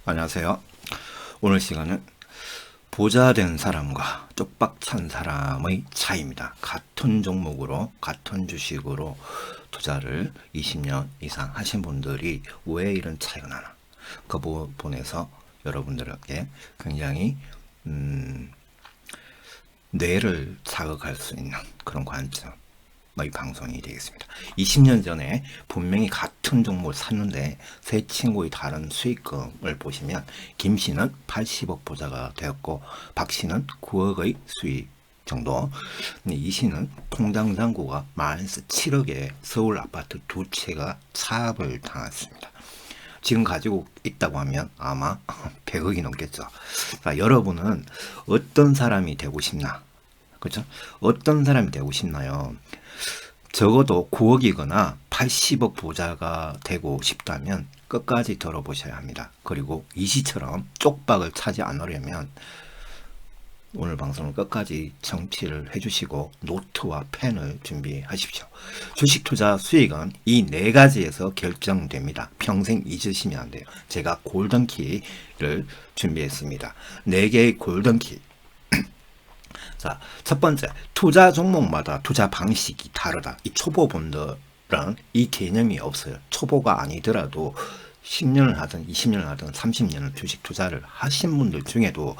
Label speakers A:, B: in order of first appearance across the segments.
A: 안녕하세요. 오늘 시간은 부자 된 사람과 쪽박 찬 사람의 차이입니다. 같은 종목으로 같은 주식으로 투자를 20년 이상 하신 분들이 왜 이런 차이가 나나, 그 부분에서 여러분들에게 굉장히 뇌를 자극할 수 있는 그런 관점의 방송이 되겠습니다. 20년 전에 분명히 같은 종목을 샀는데 세 친구의 다른 수익금을 보시면, 김 씨는 80억 부자가 되었고 박 씨는 9억의 수익 정도, 이 씨는 통장 잔고가 마이너스 7억에 서울 아파트 두 채가 차압을 당했습니다. 지금 가지고 있다고 하면 아마 100억이 넘겠죠. 그러니까 여러분은 어떤 사람이 되고 싶나? 그렇죠? 어떤 사람이 되고 싶나요? 적어도 9억이거나 80억 부자가 되고 싶다면 끝까지 들어보셔야 합니다. 그리고 이 시처럼 쪽박을 차지 않으려면 오늘 방송을 끝까지 청취를 해주시고 노트와 펜을 준비하십시오. 주식 투자 수익은 이 네 가지에서 결정됩니다. 평생 잊으시면 안 돼요. 제가 골든키를 준비했습니다. 4개의 골든키. 자, 첫 번째, 투자 종목마다 투자 방식이 다르다. 이 초보분들은 이 개념이 없어요. 초보가 아니더라도 10년을 하든 20년을 하든 30년을 주식 투자를 하신 분들 중에도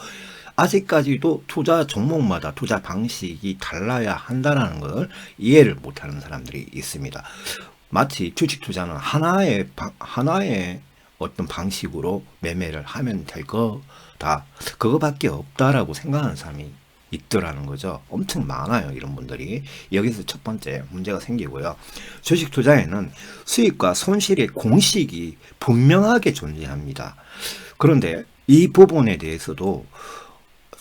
A: 아직까지도 투자 종목마다 투자 방식이 달라야 한다는 걸 이해를 못하는 사람들이 있습니다. 마치 주식 투자는 하나의 어떤 방식으로 매매를 하면 될 거다, 그거밖에 없다라고 생각하는 사람이 있더라는 거죠. 엄청 많아요, 이런 분들이. 여기서 첫 번째 문제가 생기고요. 주식 투자에는 수익과 손실의 공식이 분명하게 존재합니다. 그런데 이 부분에 대해서도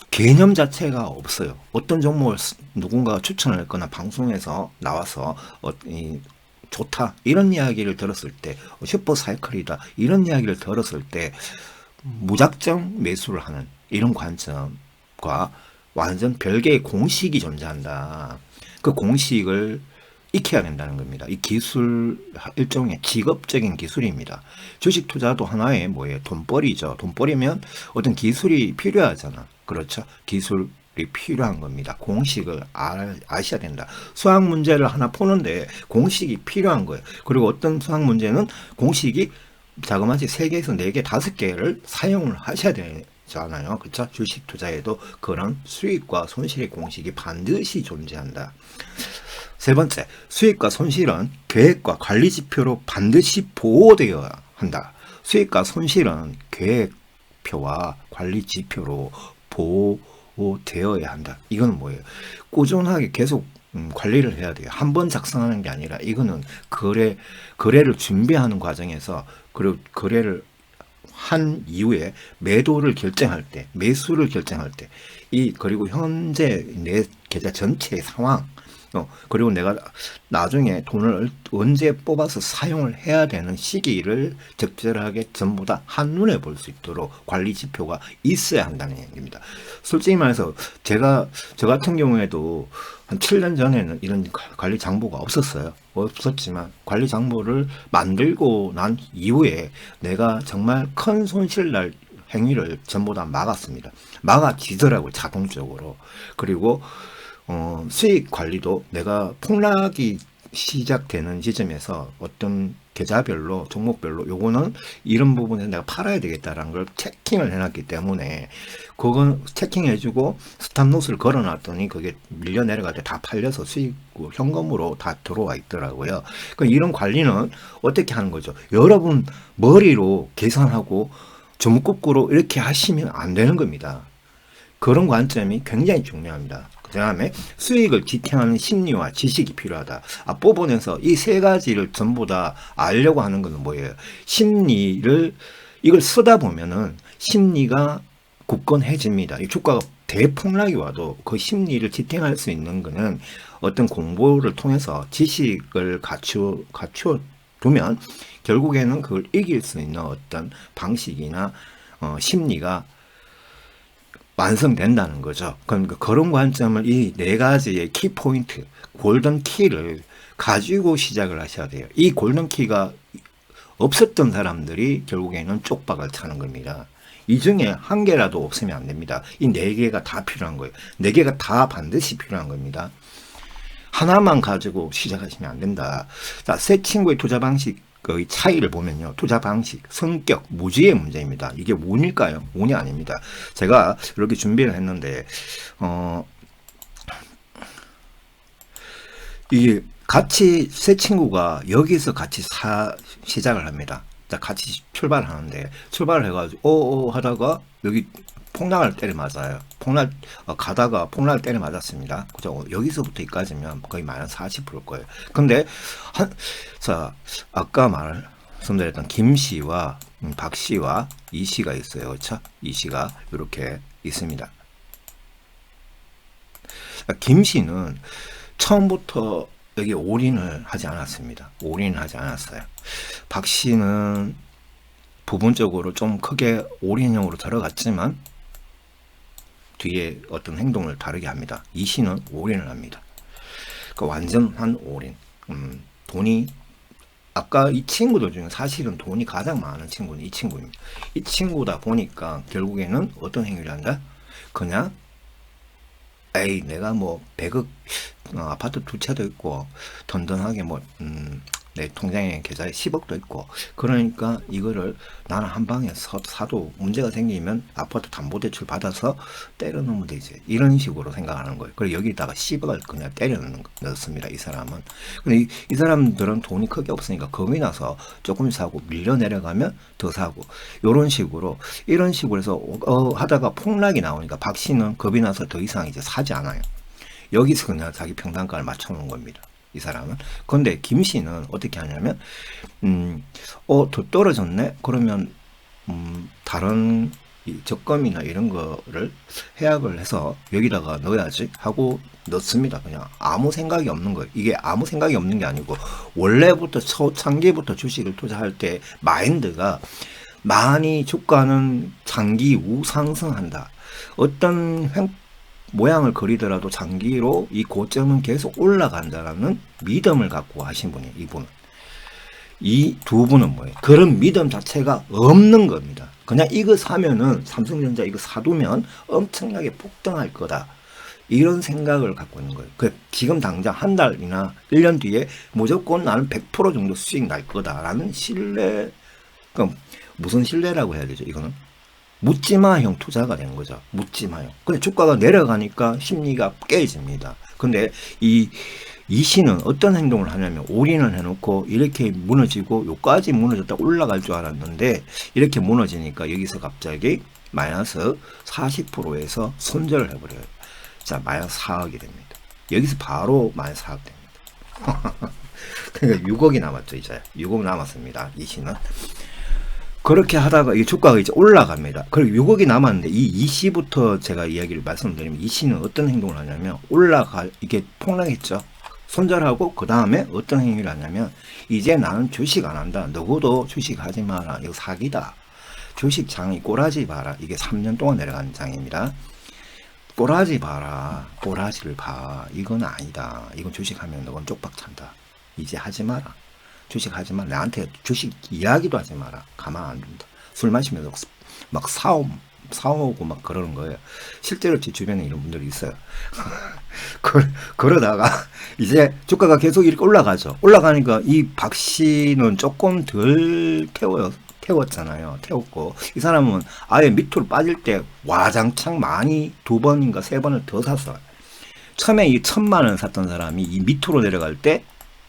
A: 개념 자체가 없어요. 어떤 종목을 누군가가 추천을 했거나 방송에서 나와서 좋다 이런 이야기를 들었을 때, 슈퍼사이클이다 이런 이야기를 들었을 때 무작정 매수를 하는 이런 관점과 완전 별개의 공식이 존재한다. 그 공식을 익혀야 된다는 겁니다. 이 기술, 일종의 직업적인 기술입니다. 주식 투자도 하나의 뭐예요? 돈벌이죠. 돈벌이면 어떤 기술이 필요하잖아. 그렇죠? 기술이 필요한 겁니다. 공식을 아셔야 된다. 수학 문제를 하나 푸는데 공식이 필요한 거예요. 그리고 어떤 수학 문제는 공식이 자그마치 3개에서 4개, 5개를 사용을 하셔야 되잖아요. 그렇죠? 주식 투자에도 그런 수익과 손실의 공식이 반드시 존재한다. 세 번째, 수익과 손실은 계획과 관리 지표로 반드시 보호되어야 한다. 수익과 손실은 계획표와 관리 지표로 보호되어야 한다. 이건 뭐예요? 꾸준하게 계속 관리를 해야 돼요. 한 번 작성하는 게 아니라 이거는 거래를 준비하는 과정에서, 그리고 거래를 한 이후에 매도를 결정할 때, 매수를 결정할 때, 그리고 현재 내 계좌 전체의 상황, 그리고 내가 나중에 돈을 언제 뽑아서 사용을 해야 되는 시기를 적절하게 전부 다 한눈에 볼 수 있도록 관리 지표가 있어야 한다는 얘기입니다. 솔직히 말해서 저 같은 경우에도 한 7년 전에는 이런 관리 장부가 없었지만 관리 장부를 만들고 난 이후에 내가 정말 큰 손실 날 행위를 전부 다 막았습니다. 막아지더라고요, 자동적으로. 그리고 수익 관리도 내가 폭락이 시작되는 지점에서 어떤 계좌별로, 종목별로 요거는 이런 부분에 내가 팔아야 되겠다라는 걸 체킹을 해놨기 때문에, 그건 체킹해주고 스탑로스를 걸어놨더니 그게 밀려 내려갈 때 다 팔려서 수익 현금으로 다 들어와 있더라고요. 그러니까 이런 관리는 어떻게 하는 거죠? 여러분 머리로 계산하고 전국구로 이렇게 하시면 안 되는 겁니다. 그런 관점이 굉장히 중요합니다. 그 다음에 수익을 지탱하는 심리와 지식이 필요하다. 앞부분에서 이 세 가지를 전부 다 알려고 하는 것은 뭐예요? 이걸 쓰다 보면은 심리가 굳건해집니다. 이 주가가 대폭락이 와도 그 심리를 지탱할 수 있는 것은 어떤 공부를 통해서 지식을 갖추어 두면 결국에는 그걸 이길 수 있는 어떤 방식이나 심리가 완성된다는 거죠. 그러니까 그런 관점을, 이 네 가지의 키포인트, 골든 키를 가지고 시작을 하셔야 돼요. 이 골든 키가 없었던 사람들이 결국에는 쪽박을 차는 겁니다. 이 중에 한 개라도 없으면 안 됩니다. 이 네 개가 다 필요한 거예요. 네 개가 다 반드시 필요한 겁니다. 하나만 가지고 시작하시면 안 된다. 자, 새 친구의 투자 방식의 차이를 보면요. 투자 방식, 성격, 무지의 문제입니다. 이게 운일까요? 운이 아닙니다. 제가 이렇게 준비를 했는데, 이게 같이 새 친구가 여기서 같이 시작을 합니다. 자, 같이 출발을 하는데, 출발을 해가지고, 하다가 여기 폭락을 때려 맞아요. 가다가 폭락을 때려 맞았습니다. 그죠? 여기서부터 여기까지면 거의 마이너스 40%일 거예요. 근데, 자, 아까 말씀드렸던 김 씨와 박 씨와 이 씨가 있어요. 그렇죠? 이 씨가 이렇게 있습니다. 김 씨는 처음부터 여기 올인을 하지 않았습니다. 올인을 하지 않았어요. 박 씨는 부분적으로 좀 크게 올인형으로 들어갔지만 뒤에 어떤 행동을 다르게 합니다. 이 씨는 올인을 합니다. 그러니까 완전한 올인. 돈이 아까 이 친구들 중에 사실은 돈이 가장 많은 친구는 이 친구입니다. 이 친구다 보니까 결국에는 어떤 행위를 한다? 그냥 에이 내가 뭐 100억 아파트 2채도 있고 든든하게 뭐 내 통장에 계좌에 10억도 있고 그러니까 이거를 나는 한 방에 사도 문제가 생기면 아파트 담보대출 받아서 때려 넣으면 되지, 이런 식으로 생각하는 거예요. 그리고 여기다가 10억을 그냥 때려 넣습니다. 이 사람은. 근데 이 사람들은 돈이 크게 없으니까 겁이 나서 조금 사고 밀려 내려가면 더 사고 이런 식으로 해서 하다가 폭락이 나오니까 박 씨는 겁이 나서 더 이상 이제 사지 않아요. 여기서 그냥 자기 평단가를 맞춰놓은 겁니다. 이 사람은. 근데 김 씨는 어떻게 하냐면 더 떨어졌네? 그러면 다른 적금이나 이런 거를 해약을 해서 여기다가 넣어야지 하고 넣습니다. 그냥 아무 생각이 없는 거예요. 이게 아무 생각이 없는 게 아니고 원래부터 초창기부터 주식을 투자할 때 마인드가 많이 주가는 장기 우상승한다. 어떤 모양을 그리더라도 장기로 이 고점은 계속 올라간다라는 믿음을 갖고 하신 분이에요. 이분은. 이 두 분은 뭐예요? 그런 믿음 자체가 없는 겁니다. 그냥 이거 사면은 삼성전자 이거 사두면 엄청나게 폭등할 거다. 이런 생각을 갖고 있는 거예요. 지금 당장 한 달이나 1년 뒤에 무조건 나는 100% 정도 수익 날 거다라는 신뢰. 그럼 무슨 신뢰라고 해야 되죠? 이거는 묻지마형 투자가 되는 거죠. 묻지마형. 근데 주가가 내려가니까 심리가 깨집니다. 근데 이 씨는 어떤 행동을 하냐면 올인을 해놓고 이렇게 무너지고 요까지 무너졌다 올라갈 줄 알았는데 이렇게 무너지니까 여기서 갑자기 마이너스 40%에서 손절을 해버려요. 자, 마이너스 4억이 됩니다. 여기서 바로 마이너스 4억 됩니다. 그러니까 6억이 남았죠. 이제 6억 남았습니다. 이 씨는. 그렇게 하다가 이 주가가 이제 올라갑니다. 그리고 6억이 남았는데 이 씨부터 제가 이야기를 말씀드리면 이 씨는 어떤 행동을 하냐면 이게 폭락했죠. 손절하고 그 다음에 어떤 행위를 하냐면 이제 나는 주식 안 한다. 누구도 주식 하지 마라. 이거 사기다. 주식 장이 꼬라지 봐라. 이게 3년 동안 내려간 장입니다. 꼬라지 봐라. 꼬라지를 봐. 이건 아니다. 이건 주식하면 너건 쪽박 찬다. 이제 하지 마라. 주식 하지 마. 나한테 주식 이야기도 하지 마라. 가만 안 둔다. 술 마시면서 막 사오고 막 그러는 거예요. 실제로 제 주변에 이런 분들이 있어요. 그러다가 이제 주가가 계속 이렇게 올라가죠. 올라가니까 이 박 씨는 조금 덜 태웠잖아요. 태웠고 이 사람은 아예 밑으로 빠질 때 와장창 많이 2번인가 3번을 더 샀어요. 처음에 이 1,000만 원 샀던 사람이 이 밑으로 내려갈 때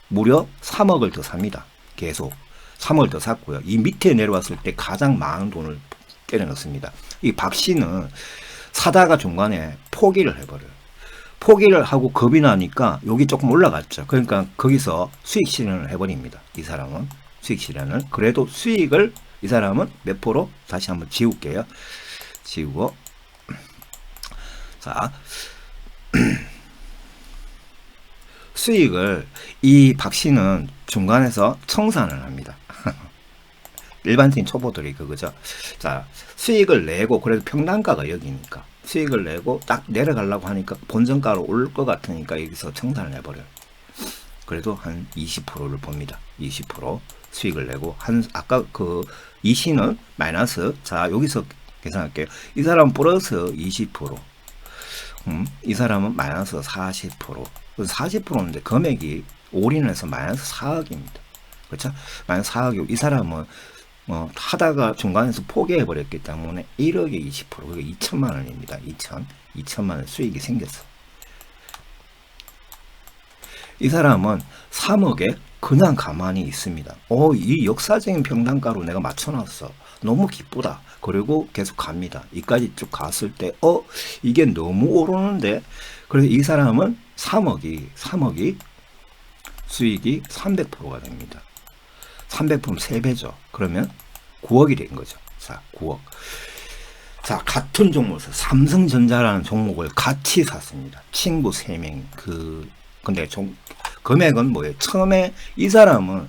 A: 무려 3억을 더 삽니다. 계속 3억을 더 샀고요. 이 밑에 내려왔을 때 가장 많은 돈을 때려 넣습니다. 이 박 씨는 사다가 중간에 포기를 해버려요. 포기를 하고 겁이 나니까 여기 조금 올라갔죠. 그러니까 거기서 수익 실현을 해버립니다. 이 사람은 수익 실현을. 그래도 수익을 이 사람은 몇 프로? 다시 한번 지울게요. 지우고 자 수익을 이 박 씨는 중간에서 청산을 합니다. 일반적인 초보들이 그거죠. 자, 수익을 내고 그래도 평단가가 여기니까 수익을 내고 딱 내려가려고 하니까 본전가로 올 것 같으니까 여기서 청산을 해버려요. 그래도 한 20%를 봅니다. 20% 수익을 내고 아까 그 이 C는 마이너스. 자, 여기서 계산할게요. 이 사람은 플러스 20%. 이 사람은 마이너스 40%. 40%인데 금액이 올인해서 마이너스 4억입니다. 그렇죠? 마이너스 4억이고 이 사람은 하다가 중간에서 포기해 버렸기 때문에 1억에 20%, 그게 2천만 원입니다. 2천만 원 수익이 생겼어. 이 사람은 3억에 그냥 가만히 있습니다. 이 역사적인 평단가로 내가 맞춰놨어. 너무 기쁘다. 그리고 계속 갑니다. 이까지 쭉 갔을 때, 이게 너무 오르는데? 그래서 이 사람은 3억이 수익이 300%가 됩니다. 300%면 3배죠. 그러면 9억이 된 거죠. 자, 9억. 자, 같은 종목에서 삼성전자라는 종목을 같이 샀습니다. 친구 3명. 근데 금액은 뭐예요? 처음에 이 사람은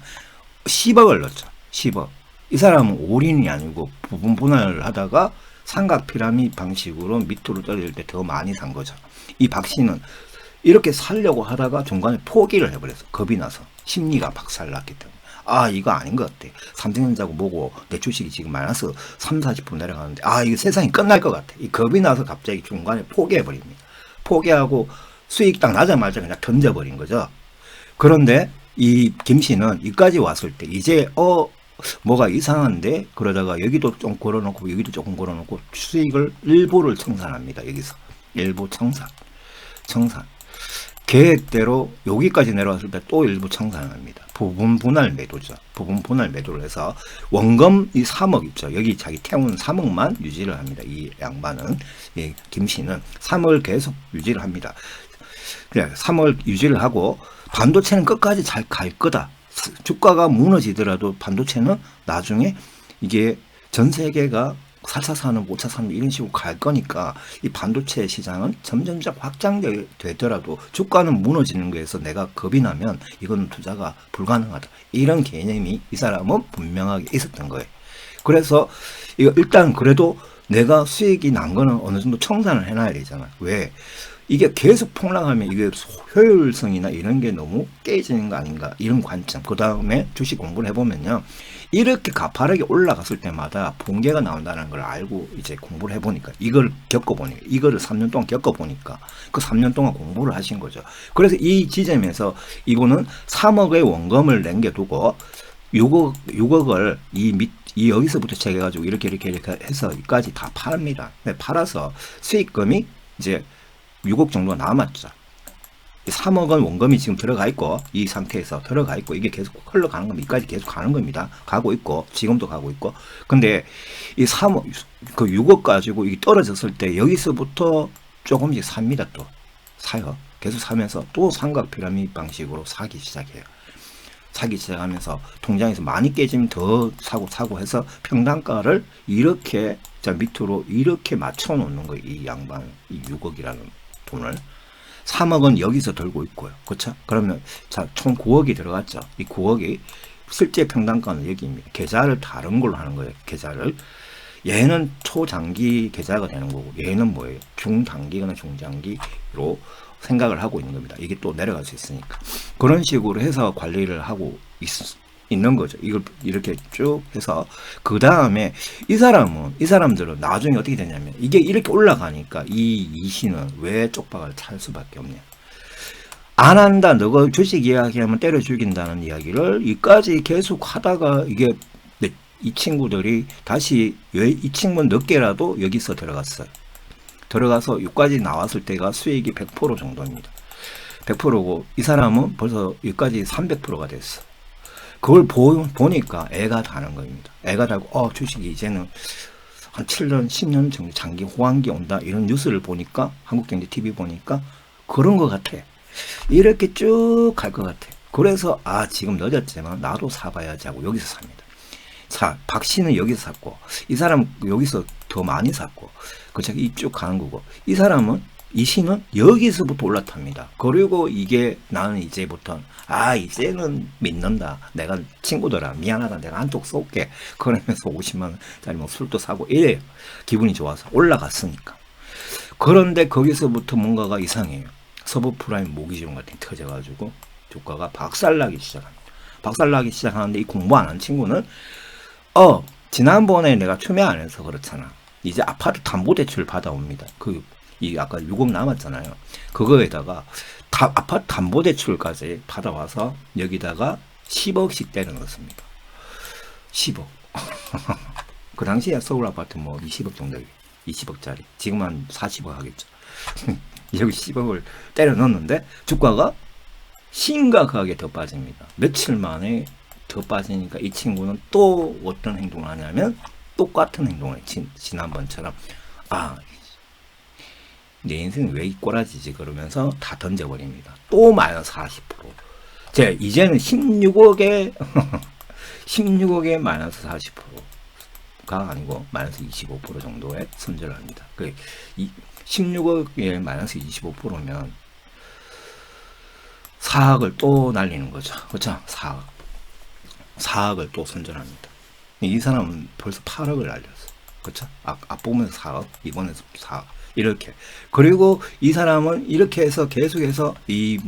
A: 10억을 넣었죠. 10억. 이 사람은 올인이 아니고 부분 분할을 하다가 삼각 피라미드 방식으로 밑으로 떨어질 때 더 많이 산 거죠. 이 박 씨는 이렇게 살려고 하다가 중간에 포기를 해버렸어. 겁이 나서. 심리가 박살났기 때문에. 이거 아닌 것 같아. 삼성전자고 뭐고 내 주식이 지금 마이너스 30-40% 내려가는데 이거 세상이 끝날 것 같아. 이 겁이 나서 갑자기 중간에 포기해버립니다. 포기하고 수익 딱 나자마자 그냥 던져버린 거죠. 그런데 이 김씨는 여기까지 왔을 때 이제 뭐가 이상한데 그러다가 여기도 좀 걸어놓고 여기도 조금 걸어놓고 수익을 일부를 청산합니다. 여기서 일부 청산 계획대로 여기까지 내려왔을 때 또 일부 청산합니다. 부분 분할 매도죠. 부분 분할 매도를 해서 원금 이 3억 있죠. 여기 자기 태운 3억만 유지를 합니다. 이 양반은 김씨는 3억을 계속 유지를 합니다. 그래, 3억을 유지를 하고 반도체는 끝까지 잘 갈 거다. 주가가 무너지더라도 반도체는 나중에 이게 전 세계가 4차 산업, 5차 산업 이런 식으로 갈 거니까 이 반도체 시장은 점점점 확장되더라도 주가는 무너지는 거에서 내가 겁이 나면 이건 투자가 불가능하다. 이런 개념이 이 사람은 분명하게 있었던 거예요. 그래서 이거 일단 그래도 내가 수익이 난 거는 어느 정도 청산을 해놔야 되잖아. 왜? 이게 계속 폭락하면 이게 효율성이나 이런 게 너무 깨지는 거 아닌가 이런 관점. 그 다음에 주식 공부를 해보면요, 이렇게 가파르게 올라갔을 때마다 붕괴가 나온다는 걸 알고 이제 공부를 해보니까 이걸 겪어보니까 이거를 3년 동안 겪어보니까 그 3년 동안 공부를 하신 거죠. 그래서 이 지점에서 이분은 3억의 원금을 남겨두고 6억을 이 여기서부터 체계가지고 이렇게 해서 여기까지 다 팔합니다. 팔아서 수익금이 이제 6억 정도가 남았죠. 3억은 원금이 지금 들어가 있고 이 상태에서 들어가 있고 이게 계속 흘러가는 겁니다. 여기까지 계속 가는 겁니다. 가고 있고 지금도 가고 있고. 근데 이 3억 그 6억 가지고 이게 떨어졌을 때 여기서부터 조금씩 삽니다. 또 사요. 계속 사면서 또 삼각 피라미드 방식으로 사기 시작해요. 사기 시작하면서 통장에서 많이 깨지면 더 사고 해서 평단가를 이렇게 밑으로 이렇게 맞춰 놓는 거예요. 이 양반 이 6억이라는 돈을 3억은 여기서 들고 있고요. 그렇죠? 그러면 자, 총 9억이 들어갔죠. 이 9억이 실제 평단가는 여기입니다. 계좌를 다른 걸로 하는 거예요. 계좌를. 얘는 초장기 계좌가 되는 거고 얘는 뭐예요? 중단기거나 중장기로 생각을 하고 있는 겁니다. 이게 또 내려갈 수 있으니까. 그런 식으로 해서 관리를 하고 있는 거죠. 이걸 이렇게 쭉 해서 그 다음에 이 사람들은 나중에 어떻게 되냐면 이게 이렇게 올라가니까 이 씨는 왜 쪽박을 찰 수밖에 없냐. 안 한다. 너가 주식 이야기하면 때려 죽인다는 이야기를 이까지 계속 하다가 이게 이 친구들이 다시 왜 이 친구는 늦게라도 여기서 들어갔어요. 들어가서 여기까지 나왔을 때가 수익이 100% 정도입니다. 100%고 이 사람은 벌써 여기까지 300%가 됐어. 그걸 보니까 애가 다는 겁니다. 애가 다고 주식이 이제는 한 7년, 10년 정도 장기 호황기 온다 이런 뉴스를 보니까 한국경제 TV 보니까 그런 것 같아. 이렇게 쭉 갈 것 같아. 그래서 지금 늦었지만 나도 사봐야지 하고 여기서 삽니다. 자, 박 씨는 여기서 샀고 이 사람은 여기서 더 많이 샀고 그쵸? 이쭉 가는 거고 이 사람은 이 씨는 여기서부터 올라탑니다. 그리고 이게 나는 이제부터 이제는 믿는다. 내가 친구들아 미안하다. 내가 한쪽 쏠게. 그러면서 50만원짜리 뭐 술도 사고 이래요. 기분이 좋아서 올라갔으니까. 그런데 거기서부터 뭔가가 이상해요. 서브프라임 모기지원 같은 게 터져가지고 주가가 박살나기 시작합니다. 박살나기 시작하는데 이 공부 안 한 친구는 지난번에 내가 추매 안 해서 그렇잖아. 이제 아파트 담보대출 받아옵니다. 이 아까 6억 남았잖아요. 그거에다가 아파트 담보대출까지 받아와서 여기다가 10억씩 때려 넣습니다. 10억. 그 당시에 서울 아파트 뭐 20억 정도, 20억짜리. 지금 한 40억 하겠죠. 여기 10억을 때려 넣었는데 주가가 심각하게 더 빠집니다. 며칠 만에 더 빠지니까 이 친구는 또 어떤 행동을 하냐면 똑같은 행동을 지난번처럼 내 인생 왜 이 꼬라지지 그러면서 다 던져버립니다. 또 마이너스 40%. 이제는 16억에 16억에 마이너스 40%가 아니고 마이너스 25% 정도의 손절을 합니다. 16억에 마이너스 25%면 4억을 또 날리는 거죠. 그렇죠? 4억을 또 손절합니다. 이 사람은 벌써 8억을 날렸어. 그렇죠? 앞부분에서 4억, 이번에서 4억. 이렇게. 그리고 이 사람은 이렇게 해서 계속해서 이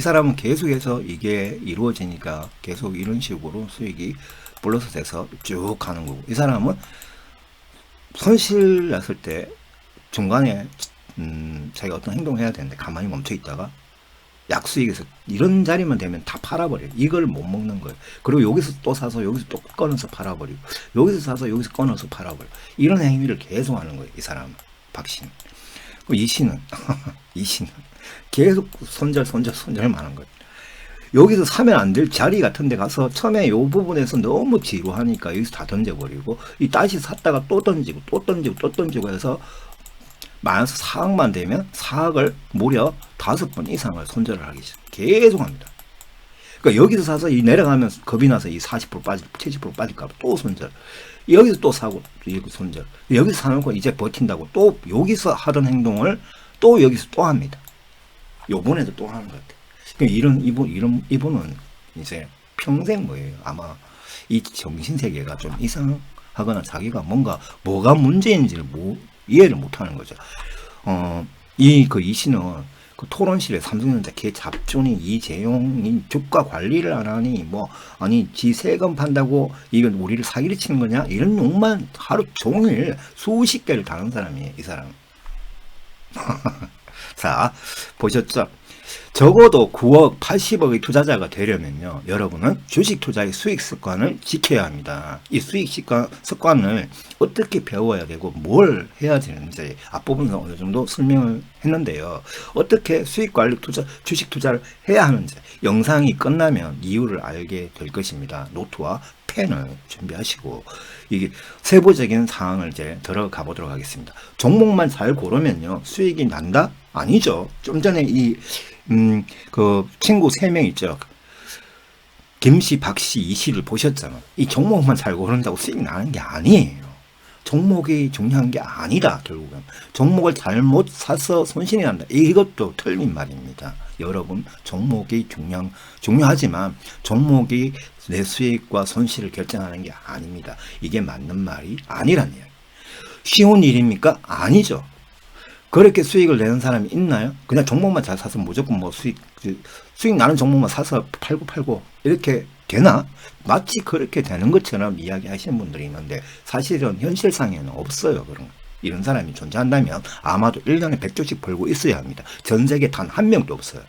A: 사람은 계속해서 이게 이루어지니까 계속 이런 식으로 수익이 플러스 돼서 쭉 가는 거고. 이 사람은 손실 났을 때 중간에 자기가 어떤 행동을 해야 되는데 가만히 멈춰 있다가 약수익에서 이런 자리만 되면 다 팔아버려요. 이걸 못 먹는 거예요. 그리고 여기서 또 사서 여기서 또 꺼내서 팔아버리고 여기서 사서 여기서 꺼내서 팔아버리고 이런 행위를 계속 하는 거예요. 이 사람은. 박씨는. 이 씨는 계속 손절만 하는 거예요. 여기서 사면 안 될 자리 같은 데 가서 처음에 이 부분에서 너무 지루하니까 여기서 다 던져버리고 다시 샀다가 또 던지고 해서 마이너스 4억만 되면 4억을 무려 5번 이상을 손절을 하기 시작. 계속 합니다. 그러니까 여기서 사서 내려가면 겁이 나서 40% 빠질, 70% 빠질까봐 또 손절. 여기서 또 사고, 여기 손절. 여기서 사놓고 이제 버틴다고 또 여기서 하던 행동을 또 여기서 또 합니다. 요번에도 또 하는 것 같아요. 그러니까 이분은 이제 평생 뭐예요? 아마 이 정신세계가 좀 이상하거나 자기가 뭐가 문제인지를 이해를 못하는 거죠. 이 씨는 그 토론실에 삼성전자 개 잡존이 이재용이 주가 관리를 안 하니 지 세금 판다고 이건 우리를 사기를 치는 거냐 이런 욕만 하루 종일 수십 개를 다는 사람이에요. 이 사람. 자, 보셨죠? 적어도 9억, 80억의 투자자가 되려면요, 여러분은 주식 투자의 수익 습관을 지켜야 합니다. 이 수익 습관을 어떻게 배워야 되고 뭘 해야 되는지 앞부분에서 어느 정도 설명을 했는데요. 어떻게 수익 관리 주식 투자를 해야 하는지 영상이 끝나면 이유를 알게 될 것입니다. 노트와 펜을 준비하시고 이게 세부적인 사항을 이제 들어가 보도록 하겠습니다. 종목만 잘 고르면요 수익이 난다? 아니죠. 좀 전에 그 친구 3명 있죠. 김씨, 박씨, 이씨를 보셨잖아. 이 종목만 잘 고른다고 수익 나는 게 아니에요. 종목이 중요한 게 아니다. 결국은 종목을 잘못 사서 손실이 난다. 이것도 틀린 말입니다. 여러분, 종목이 중요하지만 종목이 내 수익과 손실을 결정하는 게 아닙니다. 이게 맞는 말이 아니란 이야기. 쉬운 일입니까? 아니죠. 그렇게 수익을 내는 사람이 있나요? 그냥 종목만 잘 사서 무조건 수익 나는 종목만 사서 팔고 이렇게 되나? 마치 그렇게 되는 것처럼 이야기하시는 분들이 있는데 사실은 현실상에는 없어요. 이런 사람이 존재한다면 아마도 1년에 100조씩 벌고 있어야 합니다. 전 세계 단 한 명도 없어요.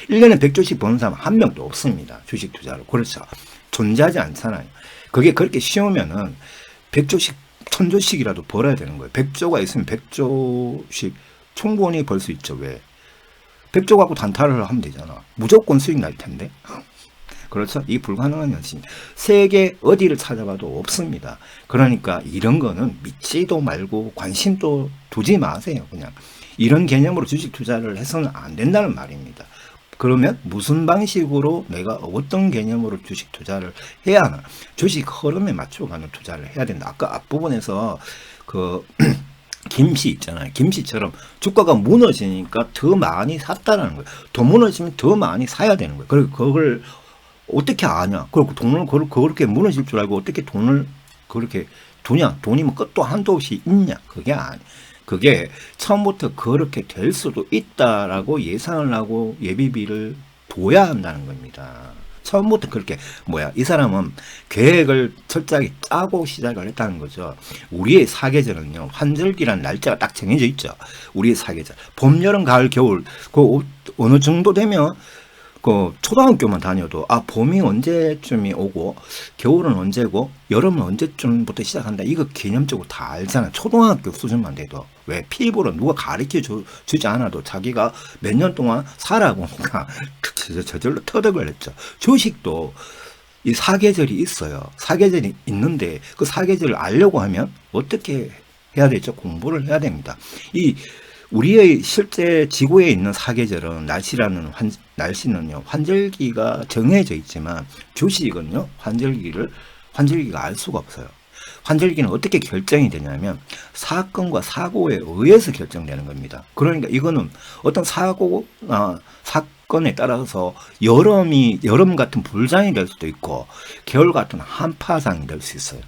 A: 1년에 100조씩 버는 사람 한 명도 없습니다. 주식 투자로. 그렇죠. 존재하지 않잖아요. 그게 그렇게 쉬우면은 100조씩 1000조씩이라도 벌어야 되는 거예요. 100조가 있으면 100조씩 충분히 벌 수 있죠. 왜? 100조 갖고 단타를 하면 되잖아. 무조건 수익 날 텐데. 그렇죠? 이 불가능한 현실. 세계 어디를 찾아봐도 없습니다. 그러니까 이런 거는 믿지도 말고 관심도 두지 마세요. 그냥 이런 개념으로 주식 투자를 해서는 안 된다는 말입니다. 그러면 무슨 방식으로 내가 어떤 개념으로 주식 투자를 해야 하나? 주식 흐름에 맞춰가는 투자를 해야 된다. 아까 앞부분에서 김씨 있잖아요. 김씨처럼 주가가 무너지니까 더 많이 샀다라는 거예요. 더 무너지면 더 많이 사야 되는 거예요. 그리고 그걸 어떻게 아냐? 그리고 돈을 그렇게 무너질 줄 알고 어떻게 돈을 그렇게 두냐? 돈이 뭐 끝도 한도 없이 있냐? 그게 처음부터 그렇게 될 수도 있다라고 예상을 하고 예비비를 둬야 한다는 겁니다. 처음부터 그렇게 이 사람은 계획을 철저하게 짜고 시작을 했다는 거죠. 우리의 사계절은요, 환절기라는 날짜가 딱 정해져 있죠. 우리의 사계절. 봄, 여름, 가을, 겨울. 어느 정도 되면 초등학교만 다녀도 봄이 언제쯤이 오고 겨울은 언제고 여름은 언제쯤부터 시작한다, 이거 개념적으로 다 알잖아. 초등학교 수준만 돼도. 왜? 피부로 누가 가르쳐 주지 않아도 자기가 몇 년 동안 살아보니까 저절로 터득을 했죠. 주식도 이 사계절이 있어요. 사계절이 있는데 그 사계절을 알려고 하면 어떻게 해야 되죠? 공부를 해야 됩니다. 우리의 실제 지구에 있는 사계절은 날씨는요, 환절기가 정해져 있지만 주식은요, 환절기가 알 수가 없어요. 환절기는 어떻게 결정이 되냐면 사건과 사고에 의해서 결정되는 겁니다. 그러니까 이거는 어떤 사건에 따라서 여름 같은 불장이 될 수도 있고 겨울 같은 한파장이 될 수 있어요.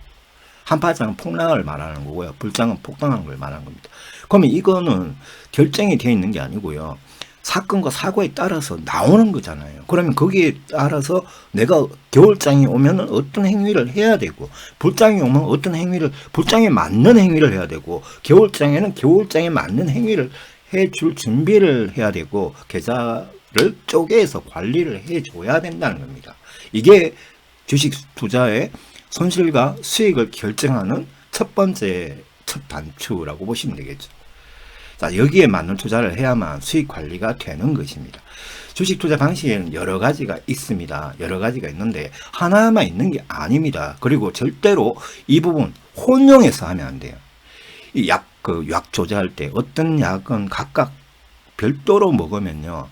A: 한파장은 폭락을 말하는 거고요. 불장은 폭등하는 걸 말하는 겁니다. 그러면 이거는 결정이 되어 있는 게 아니고요. 사건과 사고에 따라서 나오는 거잖아요. 그러면 거기에 따라서 내가 겨울장이 오면 어떤 행위를 해야 되고, 불장이 오면 불장에 맞는 행위를 해야 되고, 겨울장에는 겨울장에 맞는 행위를 해줄 준비를 해야 되고, 계좌를 쪼개서 관리를 해줘야 된다는 겁니다. 이게 주식 투자의 손실과 수익을 결정하는 첫 단추라고 보시면 되겠죠. 자, 여기에 맞는 투자를 해야만 수익 관리가 되는 것입니다. 주식 투자 방식에는 여러 가지가 있습니다. 여러 가지가 있는데 하나만 있는 게 아닙니다. 그리고 절대로 이 부분 혼용해서 하면 안 돼요. 이 약 조절할 때 어떤 약은 각각 별도로 먹으면요,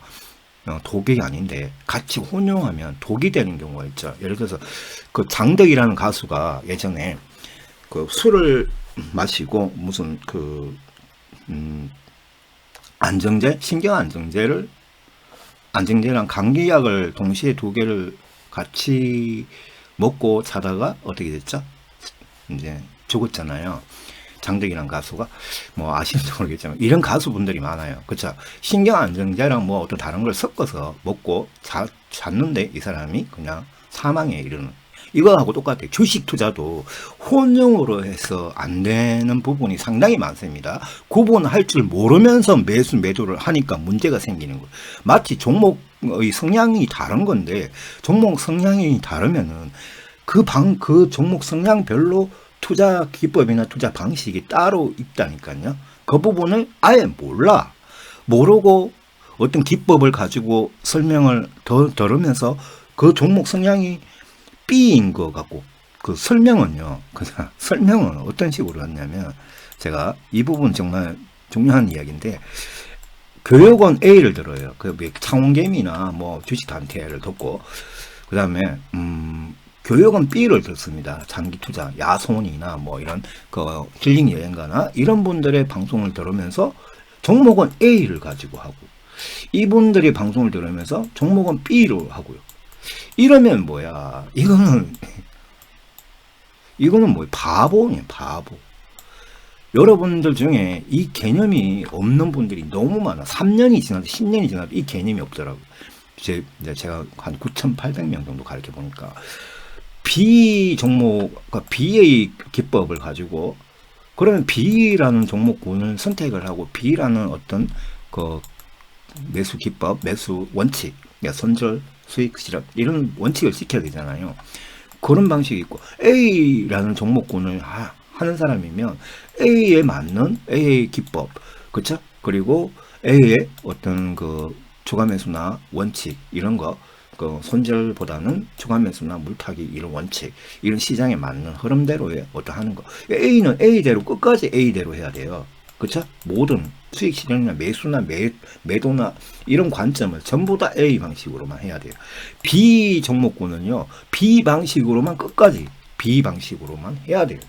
A: 독이 아닌데 같이 혼용하면 독이 되는 경우가 있죠. 예를 들어서 장덕이라는 가수가 예전에 술을 마시고 무슨 신경 안정제랑 감기약을 동시에 두 개를 같이 먹고 자다가 어떻게 됐죠? 이제 죽었잖아요. 장덕이라는 가수가 아시는지 모르겠지만 이런 가수분들이 많아요. 그렇죠? 신경 안정제랑 어떤 다른 걸 섞어서 먹고 잤는데 이 사람이 그냥 사망에 이르는, 이거하고 똑같아요. 주식 투자도 혼용으로 해서 안 되는 부분이 상당히 많습니다. 구분할 줄 모르면서 매도를 하니까 문제가 생기는 거예요. 마치 종목의 성향이 다른 건데, 종목 성향이 다르면은 그 종목 성향별로 투자 기법이나 투자 방식이 따로 있다니까요. 그 부분을 아예 모르고 어떤 기법을 가지고 설명을 들으면서 그 종목 성향이 B인 것 같고, 설명은 어떤 식으로 했냐면, 제가 이 부분 정말 중요한 이야기인데, 교육원 A를 들어요. 창원개미나 주식단체를 듣고, 그 다음에 교육원 B를 듣습니다. 장기투자, 야손이나 이런 힐링여행가나 이런 분들의 방송을 들으면서 종목은 A를 가지고 하고, 이분들의 방송을 들으면서 종목은 B로 하고요. 이러면 이거는 바보네요, 바보. 여러분들 중에 이 개념이 없는 분들이 너무 많아. 3년이 지나도 10년이 지나도 이 개념이 없더라고요. 제가 한 9,800명 정도 가르쳐 보니까 B 종목과 B의 기법을 가지고, 그러면 B라는 종목군을 선택을 하고 B라는 어떤 매수 기법, 매수 원칙, 손절, 수익 실현, 이런 원칙을 지켜야 되잖아요. 그런 방식이 있고, A라는 종목군을 하는 사람이면 A에 맞는 A의 기법, 그쵸? 그리고 A의 어떤 추가 매수나 원칙, 이런 거, 손절보다는 추가 매수나 물타기, 이런 원칙, 이런 시장에 맞는 흐름대로의 하는 거. A는 A대로 끝까지 A대로 해야 돼요. 그쵸? 모든 수익 실현이나 매수나 매도나 이런 관점을 전부 다 A 방식으로만 해야 돼요. B 종목군은요, B 방식으로만 끝까지 B 방식으로만 해야 돼요.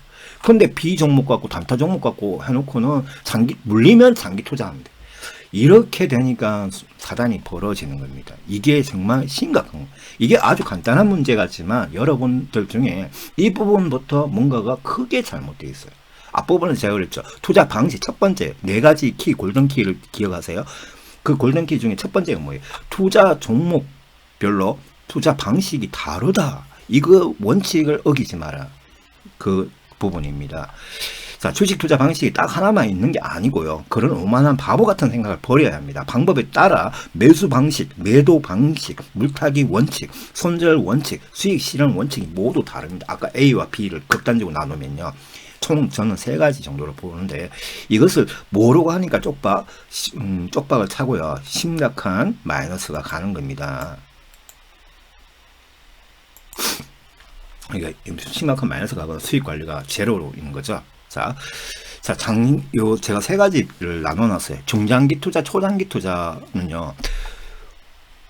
A: 근데 B 종목 갖고 단타 종목 갖고 해놓고는 물리면 장기 투자합니다. 이렇게 되니까 사단이 벌어지는 겁니다. 이게 정말 심각한 거예요. 이게 아주 간단한 문제 같지만 여러분들 중에 이 부분부터 뭔가가 크게 잘못되어 있어요. 앞부분은 제가 그랬죠. 투자 방식 첫 번째 4가지 키, 골든키를 기억하세요. 그 골든키 중에 첫 번째가 뭐예요? 투자 종목별로 투자 방식이 다르다. 이거 원칙을 어기지 마라. 그 부분입니다. 자, 주식 투자 방식이 딱 하나만 있는 게 아니고요. 그런 오만한 바보 같은 생각을 버려야 합니다. 방법에 따라 매수 방식, 매도 방식, 물타기 원칙, 손절 원칙, 수익 실현 원칙이 모두 다릅니다. 아까 A와 B를 극단적으로 나누면요. 총 저는 3가지 정도로 보는데 이것을 모르고 하니까 쪽박을 차고요. 심각한 마이너스가 가는 겁니다. 그러니까 심각한 마이너스가 가거나 수익 관리가 제로로 있는 거죠. 자, 제가 3가지를 나눠놨어요. 중장기 투자, 초장기 투자는요.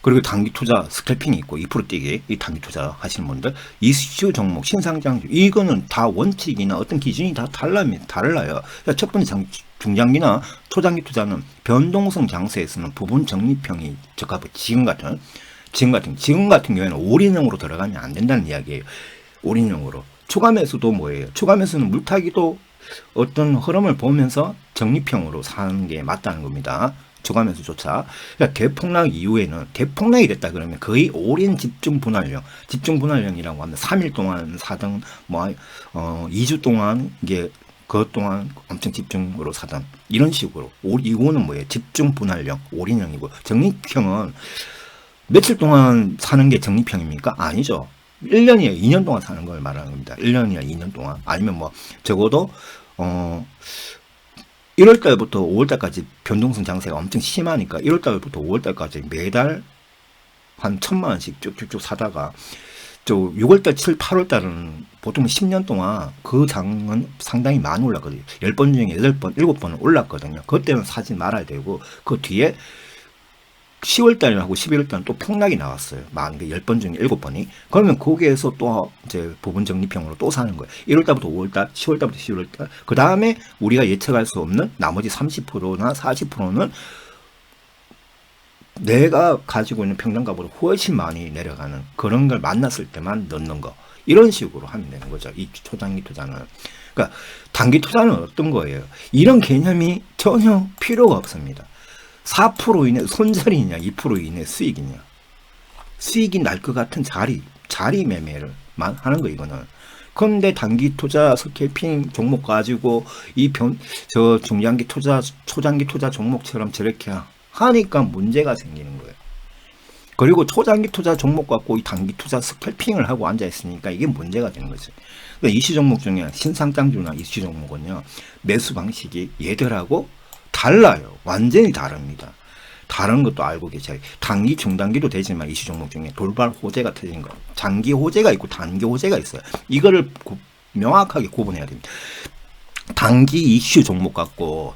A: 그리고 단기 투자 스캘핑이 있고 2% 뛰기, 이 단기 투자 하시는 분들, 이슈 종목, 신상장주, 이거는 다 원칙이나 어떤 기준이 다 달라요. 그러니까 첫 번째 중장기나 초장기 투자는 변동성 장세에서는 부분 적립형이 적합하고 지금 같은 경우에는 올인형으로 들어가면 안 된다는 이야기예요. 올인형으로. 추가 매수도 뭐예요? 추가 매수는 물타기도 어떤 흐름을 보면서 적립형으로 사는 게 맞다는 겁니다. 추가 매수조차. 그러니까 대폭락 이후에는 대폭락이 됐다 그러면 거의 올인 집중 분할형이라고 하면 3일 동안 사든 2주 동안 이게 그것 동안 엄청 집중으로 사든 이런 식으로. 이거는 뭐예요? 집중 분할형, 올인형이고, 적립형은 며칠 동안 사는 게 적립형입니까? 아니죠. 1년이에요. 2년 동안 사는 걸 말하는 겁니다. 1년이나 2년 동안. 아니면 뭐 적어도 1월달부터 5월달까지 변동성 장세가 엄청 심하니까 1월달부터 5월달까지 매달 한 1,000만 원씩 쭉쭉쭉 사다가 6월달, 7, 8월달은 보통 10년 동안 그 장은 상당히 많이 올랐거든요. 10번 중에 8번, 7번은 올랐거든요. 그때는 사지 말아야 되고, 그 뒤에 10월달하고 11월달은 또 폭락이 나왔어요. 많은 게 10번 중에 7번이. 그러면 거기에서 또 이제 부분 적립형으로 또 사는 거예요. 1월달부터 5월달, 10월달부터 11월달. 그 다음에 우리가 예측할 수 없는 나머지 30%나 40%는 내가 가지고 있는 평단가보다 훨씬 많이 내려가는 그런 걸 만났을 때만 넣는 거. 이런 식으로 하면 되는 거죠. 이 초장기 투자는. 그러니까 단기 투자는 어떤 거예요? 이런 개념이 전혀 필요가 없습니다. 4% 이내 손절이냐 2% 이내 수익이냐, 수익이 날 것 같은 자리 매매를 하는 거 이거는. 그런데 단기 투자 스캘핑 종목 가지고 저 중장기 투자 초장기 투자 종목처럼 저렇게 하니까 문제가 생기는 거예요. 그리고 초장기 투자 종목 갖고 이 단기 투자 스캘핑을 하고 앉아 있으니까 이게 문제가 되는 거죠. 그러니까 이슈 종목 중에 신상장주나 이슈 종목은요, 매수 방식이 얘들하고 달라요. 완전히 다릅니다. 다른 것도 알고 계셔야 돼요. 단기, 중단기도 되지만 이슈 종목 중에 돌발 호재가 터진 거, 장기 호재가 있고 단기 호재가 있어요. 이거를 명확하게 구분해야 됩니다. 단기 이슈 종목 갖고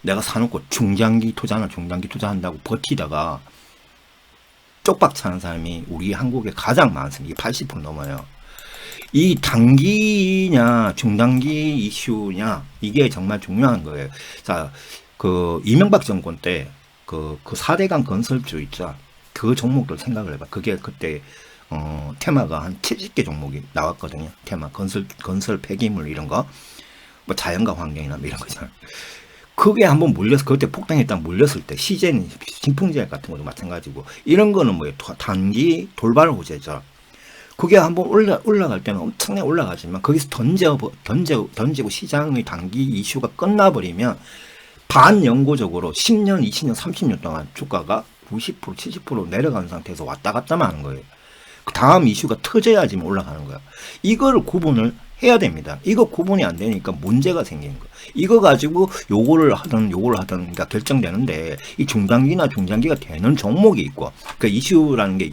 A: 내가 사놓고 중장기 투자나 중단기 투자한다고 버티다가 쪽박 차는 사람이 우리 한국에 가장 많습니다. 80% 넘어요. 이 단기냐 중단기 이슈냐 이게 정말 중요한 거예요. 자, 그 이명박 정권 때 그 4대강 건설주 있죠. 그 종목들 생각을 해봐. 그게 그때 테마가 한 70개 종목이 나왔거든요. 테마 건설 폐기물 이런 거, 뭐 자연과 환경이나 뭐 이런 거잖아요. 그게 한번 몰려서 그때 폭등이 딱 몰렸을 때 시젠 진풍제약 같은 것도 마찬가지고, 이런 거는 뭐예요? 단기 돌발 호재죠. 그게 한번 올라갈 때는 엄청나게 올라가지만 거기서 던지고 시장의 단기 이슈가 끝나버리면 반영구적으로 10년, 20년, 30년 동안 주가가 90%, 70% 내려가는 상태에서 왔다 갔다만 하는 거예요. 그 다음 이슈가 터져야지만 올라가는 거야. 이거를 구분을 해야 됩니다. 이거 구분이 안 되니까 문제가 생기는 거예요. 이거 가지고 요거를 하든 그러니까 결정되는데, 이 중단기나 중장기가 되는 종목이 있고, 그 이슈라는 게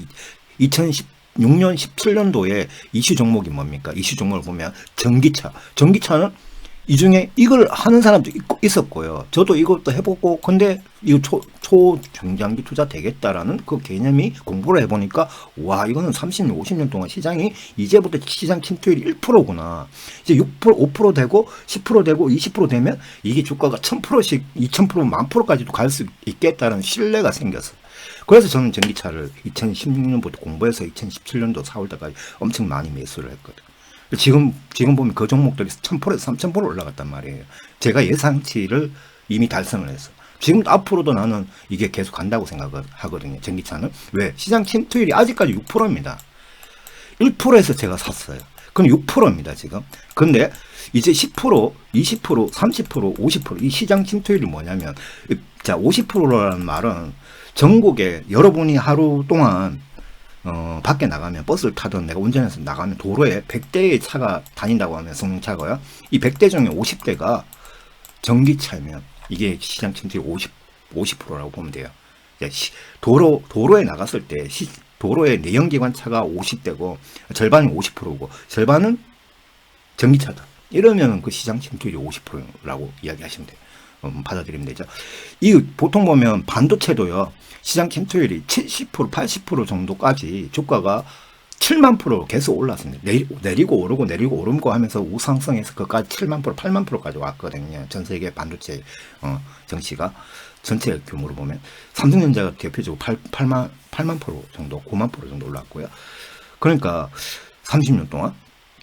A: 2016년, 17년도에 이슈 종목이 뭡니까? 이슈 종목을 보면 전기차는 이 중에 이걸 하는 사람도 있었고요. 저도 이것도 해보고, 근데 이거 초중장기 투자 되겠다라는 그 개념이 공부를 해보니까, 와, 이거는 30년, 50년 동안 시장이 이제부터 시장 침투율이 1%구나. 이제 6%, 5% 되고, 10% 되고, 20% 되면 이게 주가가 1000%씩, 2000%, 10,000%까지도 갈 수 있겠다는 신뢰가 생겼어. 그래서 저는 전기차를 2016년부터 공부해서 2017년도 4월달까지 엄청 많이 매수를 했거든. 지금 보면 그 종목들이 1000%에서 3000% 올라갔단 말이에요. 제가 예상치를 이미 달성을 했어. 지금 앞으로도 나는 이게 계속 간다고 생각하거든요. 전기차는. 왜? 시장 침투율이 아직까지 6%입니다. 1%에서 제가 샀어요. 그럼 6%입니다, 지금. 근데 이제 10%, 20%, 30%, 50%이 시장 침투율이 뭐냐면, 자, 50%라는 말은 전국에 여러분이 하루 동안 밖에 나가면 버스를 타든 내가 운전해서 나가면 도로에 100대의 차가 다닌다고 하면 승용차고요. 이 100대 중에 50대가 전기차면 이게 시장 침투율 50%라고 보면 돼요. 도로에 나갔을 때 도로에 내연기관차가 50대고 절반이 50%고 절반은 전기차다. 이러면 그 시장 침투율이 50%라고 이야기하시면 돼요. 받아들이면 되죠. 이 보통 보면 반도체도요. 시장 침투율이 70%, 80% 정도까지 주가가 7만 프로 계속 올랐습니다. 내리고 오르고 내리고 오르고 하면서 우상승해서 그까지 7만 프로, 8만 프로까지 왔거든요. 전 세계 반도체 정시가 전체 규모로 보면 삼성전자가 대표적으로 8만 프로 정도, 9만 프로 정도 올랐고요. 그러니까 30년 동안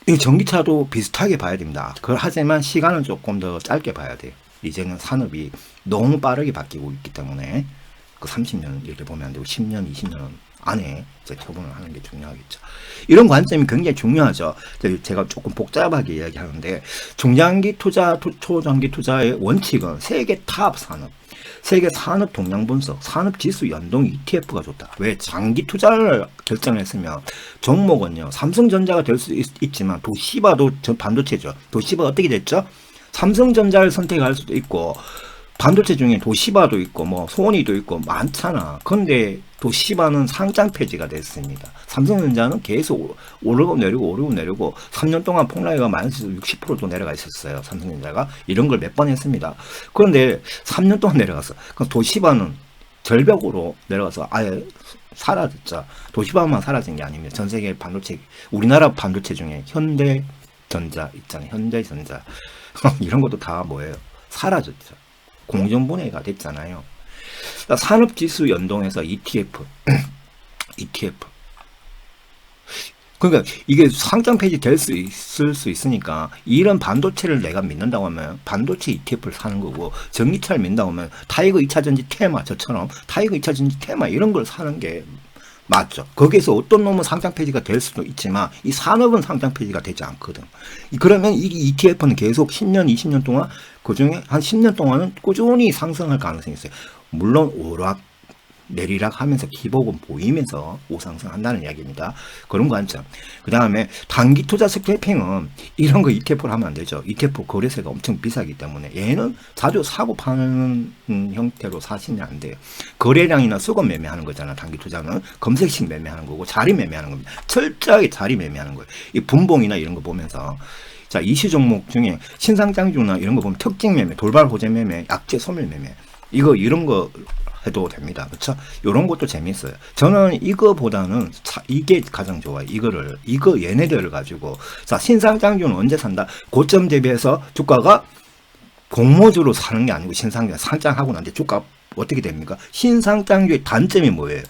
A: 이 전기차도 비슷하게 봐야 됩니다. 하지만 시간은 조금 더 짧게 봐야 돼요. 이제는 산업이 너무 빠르게 바뀌고 있기 때문에 그 30년 이렇게 보면 안 되고 10년, 20년 안에 이제 처분을 하는 게 중요하겠죠. 이런 관점이 굉장히 중요하죠. 제가 조금 복잡하게 이야기하는데 중장기 투자, 초장기 투자의 원칙은 세계 탑 산업, 세계 산업 동향 분석, 산업 지수 연동 ETF가 좋다. 왜? 장기 투자를 결정했으면 종목은요. 삼성전자가 될 수 있지만 도시바도 반도체죠. 도시바 어떻게 됐죠? 삼성전자를 선택할 수도 있고 반도체 중에 도시바도 있고 뭐 소니도 있고 많잖아. 근데 도시바는 상장 폐지가 됐습니다. 삼성전자는 계속 오르고 내리고 3년 동안 폭락이가 마이너스 60%도 내려가 있었어요. 삼성전자가 이런 걸 몇 번 했습니다. 그런데 3년 동안 내려갔어. 그럼 도시바는 절벽으로 내려가서 아예 사라졌죠. 도시바만 사라진 게 아닙니다. 전 세계 반도체, 우리나라 반도체 중에 현대전자 있잖아요. 현대전자 이런 것도 다 뭐예요? 사라졌죠. 공정분해가 됐잖아요. 산업지수 연동해서 ETF. 그러니까 이게 상장 폐지 될 수 있을 수 있으니까 이런 반도체를 내가 믿는다고 하면 반도체 ETF를 사는 거고 전기차를 믿는다고 하면 타이거 2차전지 테마 저처럼 타이거 2차전지 테마 이런 걸 사는 게 맞죠. 거기에서 어떤 놈은 상장 폐지가 될 수도 있지만 이 산업은 상장 폐지가 되지 않거든. 그러면 이 ETF는 계속 10년, 20년 동안 그중에 한 10년 동안은 꾸준히 상승할 가능성이 있어요. 물론 오락 내리락 하면서 기복은 보이면서 우상승한다는 이야기입니다. 그런 관점. 그 다음에 단기 투자 스캘핑은 이런 거 ETF를 하면 안 되죠. ETF 거래세가 엄청 비싸기 때문에 얘는 자주 사고 파는 형태로 사시면 안 돼요. 거래량이나 수급 매매하는 거잖아. 단기 투자는 검색식 매매하는 거고 자리 매매하는 겁니다. 철저하게 자리 매매하는 거예요. 이 분봉이나 이런 거 보면서 자, 이슈 종목 중에 신상장주나 이런 거 보면 특징 매매, 돌발 호재 매매, 약재 소멸 매매 이런 거 해도 됩니다. 그렇죠? 이런 것도 재밌어요. 저는 이거보다는 이게 가장 좋아요. 얘네들을 가지고 자, 신상장주는 언제 산다? 고점 대비해서 주가가 공모주로 사는 게 아니고 상장하고 난 뒤에 주가 어떻게 됩니까? 신상장주의 단점이 뭐예요?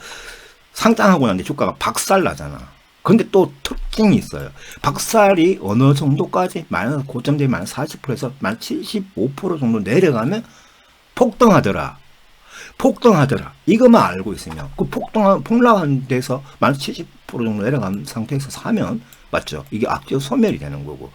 A: 상장하고 난 뒤에 주가가 박살 나잖아. 근데 또 특징이 있어요. 박살이 어느 정도까지 고점 대비 마이너스 40%에서 마이너스 75% 정도 내려가면 폭등하더라. 이것만 알고 있으면 그 폭락한 데서 마이너스 70% 정도 내려간 상태에서 사면 맞죠? 이게 악재 소멸이 되는 거고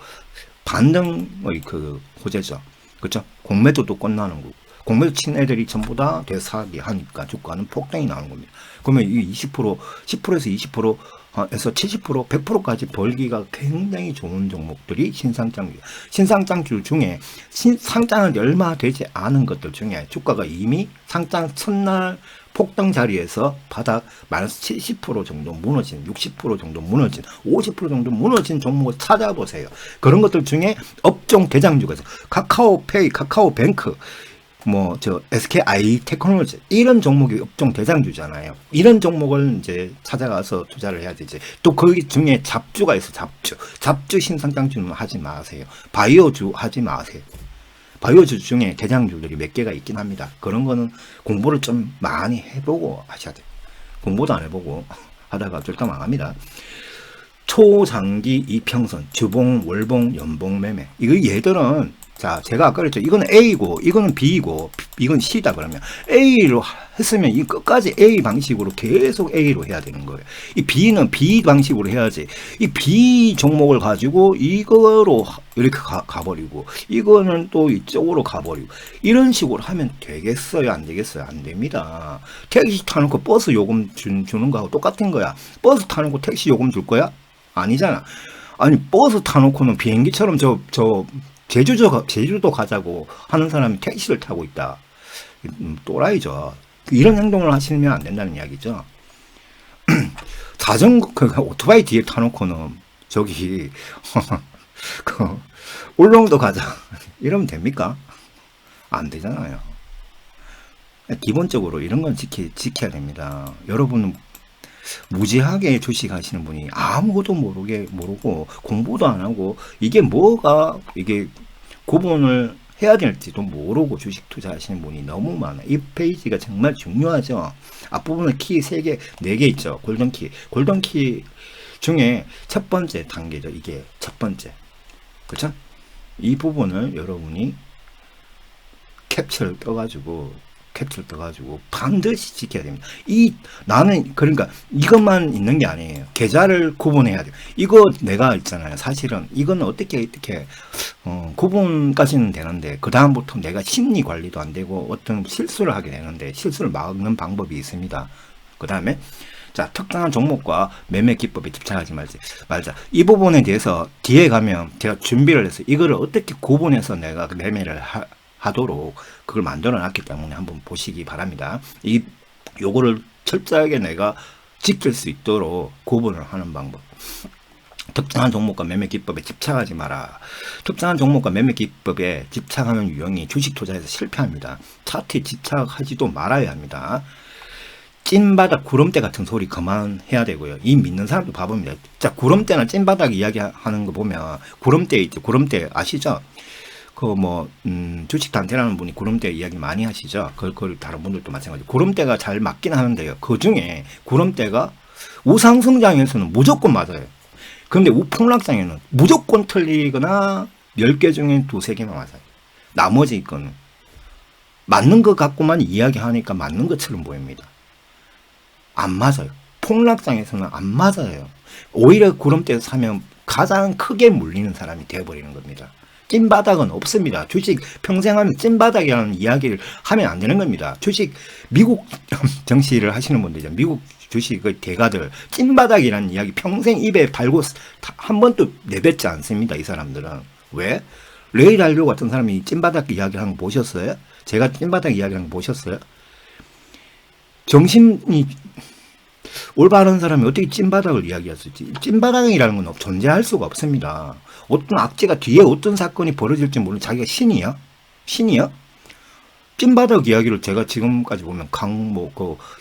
A: 반등의 그 호재죠. 그렇죠? 공매도도 끝나는 거고 공매도 친 애들이 전부 다 대사기 하니까 주가는 폭등이 나는 겁니다. 그러면 이 10%, 10%에서 20% 에서 70%, 100%까지 벌기가 굉장히 좋은 종목들이 신상장주 중에 상장은 얼마 되지 않은 것들 중에 주가가 이미 상장 첫날 폭등 자리에서 바닥 마이너스 70% 정도 무너진, 60% 정도 무너진, 50% 정도 무너진 종목을 찾아보세요. 그런 것들 중에 업종 대장주가 있어요. 카카오페이, 카카오뱅크, SKI 테크놀로지 이런 종목이 업종 대장주잖아요. 이런 종목을 이제 찾아가서 투자를 해야 되지. 또 거기 중에 잡주가 있어. 잡주 신상장주는 하지 마세요. 바이오주 하지 마세요. 바이오주 중에 대장주들이 몇 개가 있긴 합니다. 그런 거는 공부를 좀 많이 해보고 하셔야 돼요. 공부도 안 해보고 하다가 절대 망합니다. 초장기 이평선, 주봉, 월봉, 연봉 매매. 얘들은 자, 제가 아까 그랬죠. 이거는 A고, 이거는 B이고, 이건 C다 그러면 A로 했으면 이 끝까지 A 방식으로 계속 A로 해야 되는 거예요. 이 B는 B 방식으로 해야지. 이 B 종목을 가지고 이거로 이렇게 가버리고, 이거는 또 이쪽으로 가버리고, 이런 식으로 하면 되겠어요? 안 되겠어요? 안 됩니다. 택시 타놓고 버스 요금 주는 거하고 똑같은 거야. 버스 타놓고 택시 요금 줄 거야? 아니잖아. 아니, 버스 타놓고는 비행기처럼 제주도 가자고 하는 사람이 택시를 타고 있다. 또라이죠. 이런 행동을 하시면 안 된다는 이야기죠. 오토바이 뒤에 타놓고는 저기 그 울릉도 가자 이러면 됩니까? 안 되잖아요. 기본적으로 이런 건 지켜야 됩니다. 여러분은 무지하게 주식 하시는 분이 아무것도 모르고 공부도 안 하고 이게 구분을 해야 될지도 모르고 주식 투자하시는 분이 너무 많아요. 이 페이지가 정말 중요하죠. 앞부분에 키 3개, 4개 있죠. 골든키. 골든키 중에 첫 번째 단계죠. 이게 첫 번째. 그쵸? 이 부분을 여러분이 캡처를 떠가지고 반드시 지켜야 됩니다. 나는 그러니까 이것만 있는 게 아니에요. 계좌를 구분해야 돼요. 이거 내가 있잖아요. 사실은 이건 어떻게 구분까지는 되는데 그 다음부터 내가 심리 관리도 안 되고 어떤 실수를 하게 되는데 실수를 막는 방법이 있습니다. 그 다음에 자, 특정한 종목과 매매 기법에 집착하지 말자. 이 부분에 대해서 뒤에 가면 제가 준비를 해서 이거를 어떻게 구분해서 내가 매매를 하도록 그걸 만들어 놨기 때문에 한번 보시기 바랍니다. 요거를 철저하게 내가 지킬 수 있도록 구분을 하는 방법. 특정한 종목과 매매 기법에 집착하지 마라. 특정한 종목과 매매 기법에 집착하는 유형이 주식 투자에서 실패합니다. 차트에 집착하지도 말아야 합니다. 찐바닥 구름대 같은 소리 그만해야 되고요. 이 믿는 사람도 바보입니다. 자, 구름대나 찐바닥 이야기하는 거 보면 구름대 있죠. 구름대 아시죠? 주식 단테라는 분이 구름대 이야기 많이 하시죠. 그걸 다른 분들도 마찬가지. 구름대가 잘 맞긴 하는데요. 그 중에 구름대가 우상승장에서는 무조건 맞아요. 그런데 우폭락장에는 무조건 틀리거나 10개 중에 2-3개만 맞아요. 나머지 거는 맞는 것 갖고만 이야기하니까 맞는 것처럼 보입니다. 안 맞아요. 폭락장에서는 안 맞아요. 오히려 구름대에서 사면 가장 크게 물리는 사람이 되어버리는 겁니다. 찐바닥은 없습니다. 주식 평생 하면 찐바닥이라는 이야기를 하면 안 되는 겁니다. 주식 미국 정시를 하시는 분들이죠. 미국 주식의 대가들 찐바닥이라는 이야기 평생 입에 달고 한 번도 내뱉지 않습니다. 이 사람들은. 왜? 레이 달리오 같은 사람이 찐바닥 이야기를 하는 거 보셨어요? 제가 찐바닥 이야기를 하는 거 보셨어요? 정신이 올바른 사람이 어떻게 찐바닥을 이야기했을지. 찐바닥이라는 건 존재할 수가 없습니다. 어떤 악재가 뒤에 어떤 사건이 벌어질지 모르는 자기가 신이야? 신이야? 찐바닥 이야기를 제가 지금까지 보면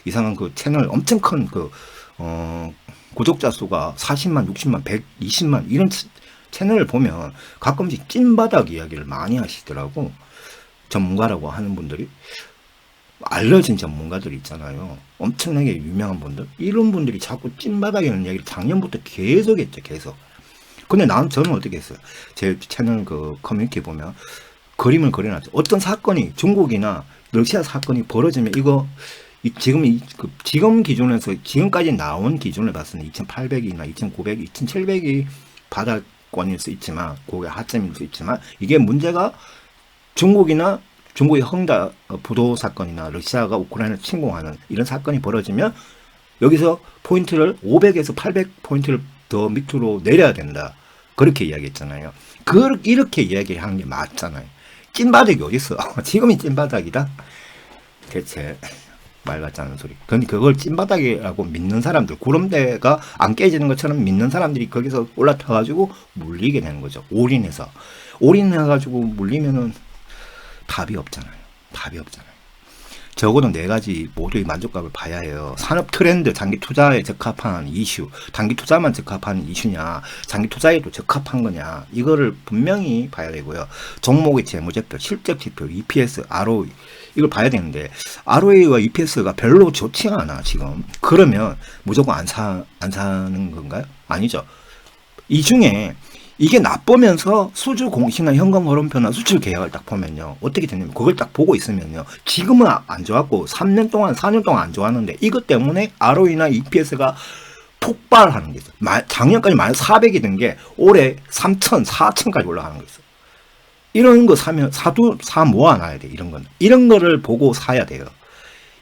A: 이상한 채널 엄청 큰 구독자 수가 40만, 60만, 120만 이런 채널을 보면 가끔씩 찐바닥 이야기를 많이 하시더라고. 전문가라고 하는 분들이. 알려진 전문가들이 있잖아요. 엄청나게 유명한 분들. 이런 분들이 자꾸 찐바닥이라는 이야기를 작년부터 계속 했죠. 계속. 근데 저는 어떻게 했어요? 제 채널 커뮤니티 보면 그림을 그려놨죠. 어떤 사건이 중국이나 러시아 사건이 벌어지면 지금 기준에서 지금까지 나온 기준을 봤을 때 2,800이나 2,900, 2,700이 바닥권일 수 있지만 그게 하점일 수 있지만 이게 문제가 중국의 헝다 부도 사건이나 러시아가 우크라이나를 침공하는 이런 사건이 벌어지면 여기서 포인트를 500에서 800포인트를 더 밑으로 내려야 된다. 그렇게 이야기했잖아요. 이렇게 이야기하는 게 맞잖아요. 찐바닥이 어딨어? 지금이 찐바닥이다? 대체 말 같지 않은 소리. 그런데 그걸 찐바닥이라고 믿는 사람들, 구름대가 안 깨지는 것처럼 믿는 사람들이 거기서 올라타가지고 물리게 되는 거죠. 올인해가지고 물리면은 답이 없잖아요. 적어도 4가지 모두의 만족감을 봐야 해요. 산업 트렌드, 장기 투자에 적합한 이슈, 단기 투자만 적합한 이슈냐, 장기 투자에도 적합한 거냐, 이거를 분명히 봐야 되고요. 종목의 재무제표, 실적 지표, EPS, ROE, 이걸 봐야 되는데, ROE와 EPS가 별로 좋지가 않아, 지금. 그러면 무조건 안 사는 건가요? 아니죠. 이 중에 이게 나쁘면서 수주 공시나 현금 흐름표나 수출 계약을 딱 보면요. 어떻게 되냐면 그걸 딱 보고 있으면요. 지금은 안 좋았고 3년 동안 4년 동안 안 좋았는데 이것 때문에 ROE나 EPS가 폭발하는 게 있어요. 작년까지 마이너스 400이 된 게 올해 3천, 4천까지 올라가는 게 있어요. 이런 거 사면 사 모아놔야 돼. 이런 건. 이런 거를 보고 사야 돼요.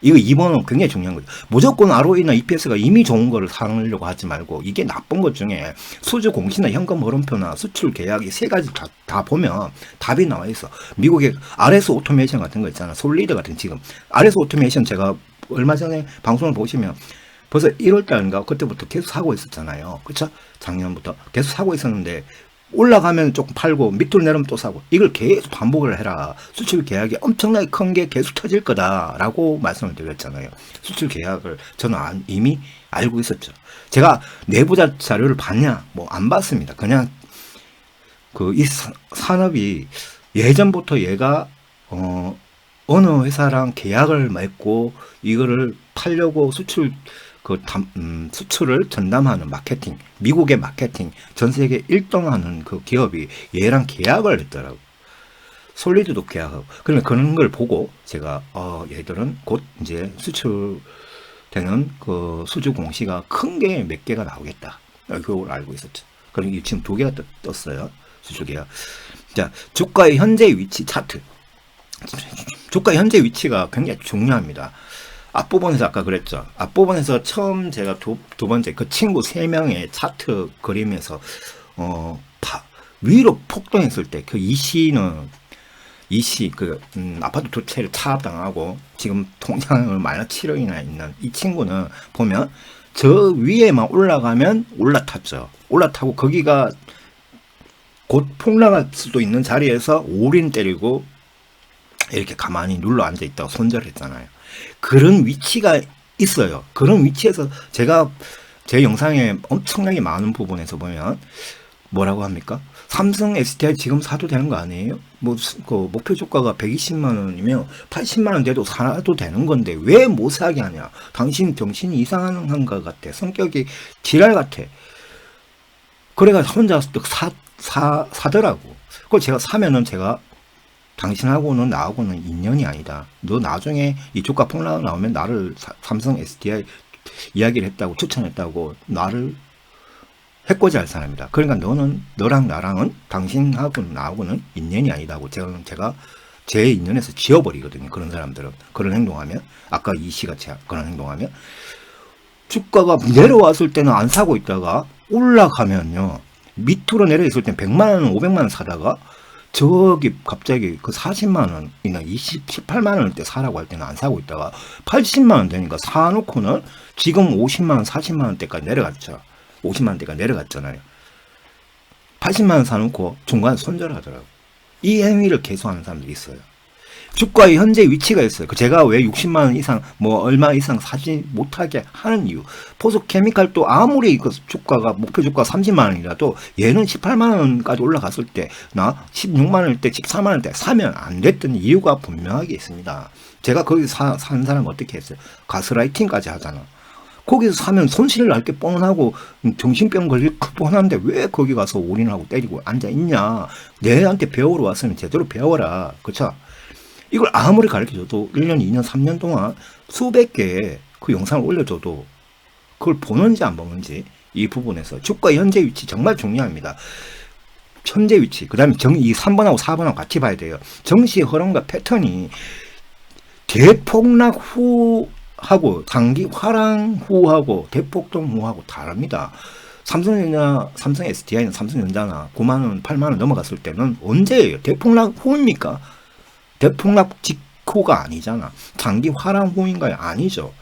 A: 이거 2번은 굉장히 중요한 거죠. 무조건 ROE나 EPS가 이미 좋은 거를 사려고 하지 말고 이게 나쁜 것 중에 수주 공시나 현금 흐름표나 수출 계약 이 세 가지 다 보면 답이 나와 있어. 미국의 RS 오토메이션 같은 거 있잖아. 솔리드 같은 지금 RS 오토메이션 제가 얼마 전에 방송을 보시면 벌써 1월달인가 그때부터 계속 사고 있었잖아요. 그쵸? 작년부터 계속 사고 있었는데 올라가면 조금 팔고 밑으로 내려오면 또 사고 이걸 계속 반복을 해라. 수출 계약이 엄청나게 큰 게 계속 터질 거다라고 말씀을 드렸잖아요. 수출 계약을 저는 이미 알고 있었죠. 제가 내부자 자료를 봤냐? 뭐 안 봤습니다. 그냥 이 산업이 예전부터 얘가 어느 회사랑 계약을 맺고 이거를 팔려고 수출을 전담하는 마케팅, 미국의 마케팅, 전 세계 1등하는 그 기업이 얘랑 계약을 했더라고. 솔리드도 계약하고. 그러면 그런 걸 보고 제가, 얘들은 곧 이제 수출되는 그 수주 공시가 큰 게 몇 개가 나오겠다. 그걸 알고 있었죠. 그럼 지금 2개가 떴어요. 수출 계약. 자, 주가의 현재 위치 차트. 주가 현재 위치가 굉장히 중요합니다. 앞부분에서 아까 그랬죠. 앞부분에서 처음 제가 두 번째 그 친구 3명의 차트 그림에서 위로 폭등했을 때 그 이씨는 아파트 2채를 차압당하고 지금 통장을 마이너스 7억이나 있는 이 친구는 보면 저 위에만 올라가면 올라탔죠. 올라타고 거기가 곧 폭락할 수도 있는 자리에서 올인 때리고 이렇게 가만히 눌러 앉아 있다고 손절했잖아요. 그런 위치가 있어요. 그런 위치에서 제가 제 영상에 엄청나게 많은 부분에서 보면 뭐라고 합니까? 삼성 SDI 지금 사도 되는 거 아니에요? 그 목표 주가가 120만 원이면 80만 원 돼도 사도 되는 건데 왜 못 사게 하냐? 당신 정신이 이상한 것 같아. 성격이 지랄 같아. 그래가 혼자 사더라고. 그걸 제가 사면은 제가 당신하고는 나하고는 인연이 아니다. 너 나중에 이 주가 폭락 나오면 나를 삼성 SDI 이야기를 했다고 추천했다고 나를 해코지할 사람이다. 그러니까 너랑 나랑은 당신하고는 나하고는 인연이 아니다고 제가 제 인연에서 지워버리거든요. 그런 사람들은 그런 행동하면 아까 이 씨같이 그런 행동하면 주가가 내려왔을 때는 안 사고 있다가 올라가면요 밑으로 내려 있을 땐 100만 원, 500만 원 사다가 저기 갑자기 그 40만 원이나 18만 원일 때 사라고 할 때는 안 사고 있다가 80만 원 되니까 사놓고는 지금 50만 원, 40만 원대까지 내려갔죠. 50만 원대까지 내려갔잖아요. 80만 원 사놓고 중간에 손절하더라고요. 이 행위를 계속하는 사람들이 있어요. 주가의 현재 위치가 있어요. 제가 왜 60만 원 이상 얼마 이상 사지 못하게 하는 이유. 포스케미칼도 아무리 그 주가가 목표 주가 30만 원이라도 얘는 18만 원까지 올라갔을 때 나 16만 원일 때 14만 원일 때 사면 안 됐던 이유가 분명하게 있습니다. 제가 거기 산 사람 어떻게 했어요? 가스라이팅까지 하잖아. 거기서 사면 손실 날 게 뻔하고 정신병 걸릴 거 뻔한데 왜 거기 가서 올인하고 때리고 앉아 있냐? 내한테 배우러 왔으면 제대로 배워라. 그쵸? 이걸 아무리 가르쳐줘도 1년, 2년, 3년 동안 수백 개의 그 영상을 올려줘도 그걸 보는지 안 보는지 이 부분에서 주가 현재 위치 정말 중요합니다. 현재 위치, 그 다음에 이 3번하고 4번하고 같이 봐야 돼요. 정시의 흐름과 패턴이 대폭락 후하고 단기 화랑 후하고 대폭등 후하고 다릅니다. 삼성 SDI나 삼성전자나 9만원, 8만원 넘어갔을 때는 언제예요? 대폭락 후입니까? 대폭락 직후가 아니잖아. 장기 화랑 후인가요? 아니죠.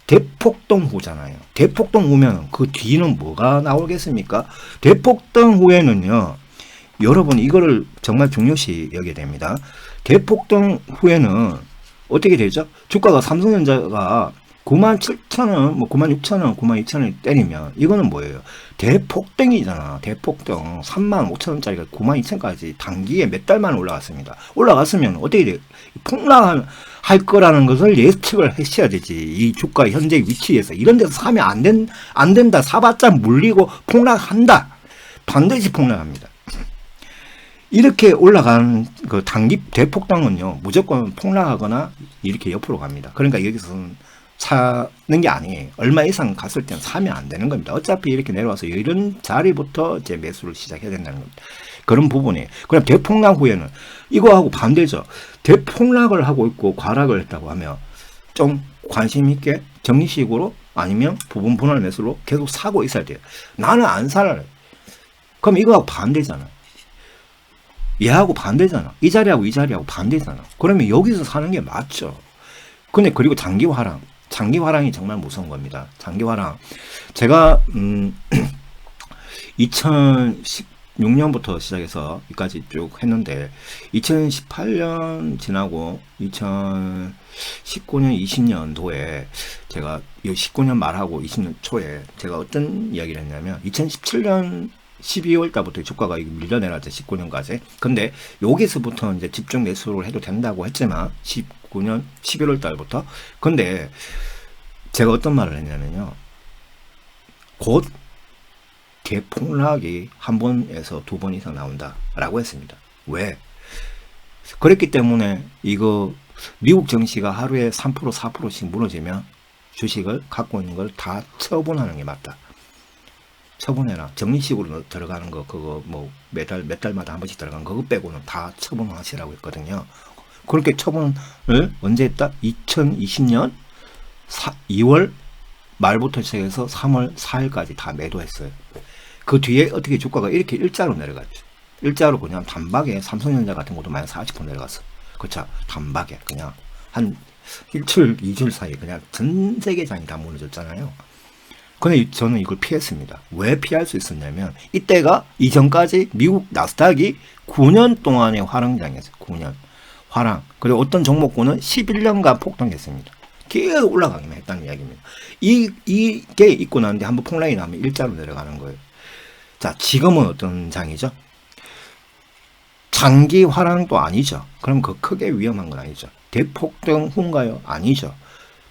A: 대폭등 후잖아요. 대폭등 후면 그 뒤는 뭐가 나오겠습니까? 대폭등 후에는요. 여러분 이거를 정말 중요시 여겨야 됩니다. 대폭등 후에는 어떻게 되죠? 주가가 삼성전자가 97,000원, 96,000원, 92,000원 때리면 이거는 뭐예요? 대폭등이잖아. 대폭등. 35,000원짜리가 92,000원까지 단기에 몇 달 만에 올라갔습니다. 올라갔으면 어떻게 돼요? 폭락할 거라는 것을 예측을 하셔야 되지. 이 주가 현재 위치에서 이런 데서 사면 안 된다. 사봤자 물리고 폭락한다. 반드시 폭락합니다. 이렇게 올라간 그 단기 대폭등은요, 무조건 폭락하거나 이렇게 옆으로 갑니다. 그러니까 여기서는 사는 게 아니에요. 얼마 이상 갔을 때는 사면 안 되는 겁니다. 어차피 이렇게 내려와서 이런 자리부터 이제 매수를 시작해야 된다는 겁니다. 그런 부분이에요. 그럼 대폭락 후에는 이거하고 반대죠. 대폭락을 하고 있고 과락을 했다고 하면 좀 관심 있게 정리식으로 아니면 부분 분할 매수로 계속 사고 있어야 돼요. 나는 안 살아요. 그럼 이거하고 반대잖아. 얘하고 반대잖아. 이 자리하고 이 자리하고 반대잖아. 그러면 여기서 사는 게 맞죠. 근데 그리고 장기 화랑. 장기 화랑이 정말 무서운 겁니다. 장기 화랑. 제가 2016년부터 시작해서 여기까지 쭉 했는데 2018년 지나고 2019년 20년도에 제가 19년 말하고 20년 초에 제가 어떤 이야기를 했냐면 2017년 12월 달부터 주가가 밀려내놨죠. 19년까지. 근데 여기서부터 이제 집중 매수를 해도 된다고 했지만 19년 11월 달부터. 근데 제가 어떤 말을 했냐면요. 곧 대폭락이 한 번에서 두 번 이상 나온다라고 했습니다. 왜? 그랬기 때문에 이거 미국 증시가 하루에 3% 4%씩 무너지면 주식을 갖고 있는 걸 다 처분하는 게 맞다. 처분해라. 정리식으로 들어가는 거 그거 뭐 몇 달마다 한 번씩 들어가는 거 그거 빼고는 다 처분하시라고 했거든요. 그렇게 처분을 언제 했다? 2020년 2월 말부터 시작해서 3월 4일까지 다 매도했어요. 그 뒤에 어떻게 주가가 이렇게 일자로 내려갔죠. 일자로 그냥 단박에 삼성전자 같은 것도 마이너스 40% 내려갔어. 그쵸? 단박에 그냥 한 일주일, 2주일 사이에 그냥 전 세계장이 다 무너졌잖아요. 근데 저는 이걸 피했습니다. 왜 피할 수 있었냐면 이때가 이전까지 미국 나스닥이 9년 동안의 화랑장이었어요. 9년 화랑. 그리고 어떤 종목군은 11년간 폭등했습니다. 계속 올라가기만 했다는 이야기입니다. 이게 있고 나는데 한번 폭락이 나면 일자로 내려가는 거예요. 자, 지금은 어떤 장이죠? 장기 화랑도 아니죠. 그럼 그 크게 위험한 건 아니죠. 대폭등 후인가요? 아니죠.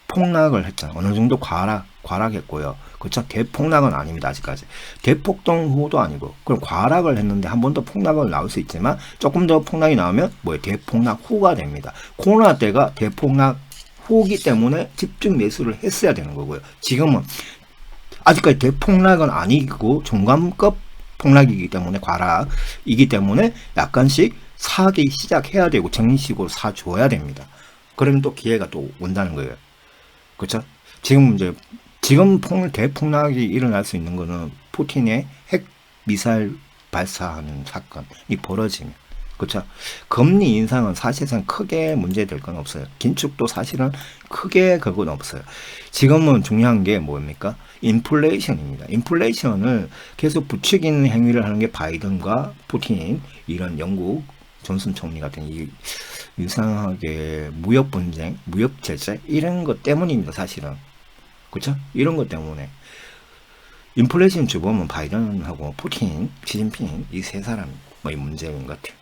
A: 폭락을 했잖아요. 어느 정도 과락했고요. 그렇죠? 대폭락은 아닙니다. 아직까지. 대폭등 후도 아니고. 그럼 과락을 했는데 한 번 더 폭락을 나올 수 있지만 조금 더 폭락이 나오면 뭐예요? 대폭락 후가 됩니다. 코로나 때가 대폭락 후기 때문에 집중 매수를 했어야 되는 거고요. 지금은 아직까지 대폭락은 아니고 중간급 폭락이기 때문에 과락이기 때문에 약간씩 사기 시작해야 되고 정리식으로 사줘야 됩니다. 그러면 또 기회가 또 온다는 거예요. 그렇죠? 지금 대폭락이 일어날 수 있는 거는 푸틴의 핵 미사일 발사하는 사건이 벌어지면, 그렇죠? 금리 인상은 사실상 크게 문제될 건 없어요. 긴축도 사실은 크게 그건 없어요. 지금은 중요한 게 뭡니까? 인플레이션입니다. 인플레이션을 계속 부추기는 행위를 하는 게 바이든과 푸틴, 이런 영국 존슨 총리 같은 이 이상하게 무역 분쟁, 무역 제재 이런 것 때문입니다. 사실은. 그렇죠? 이런 것 때문에 인플레이션 주범은 바이든하고 푸틴, 시진핑 이 세 사람 이 문제인 것 같아요.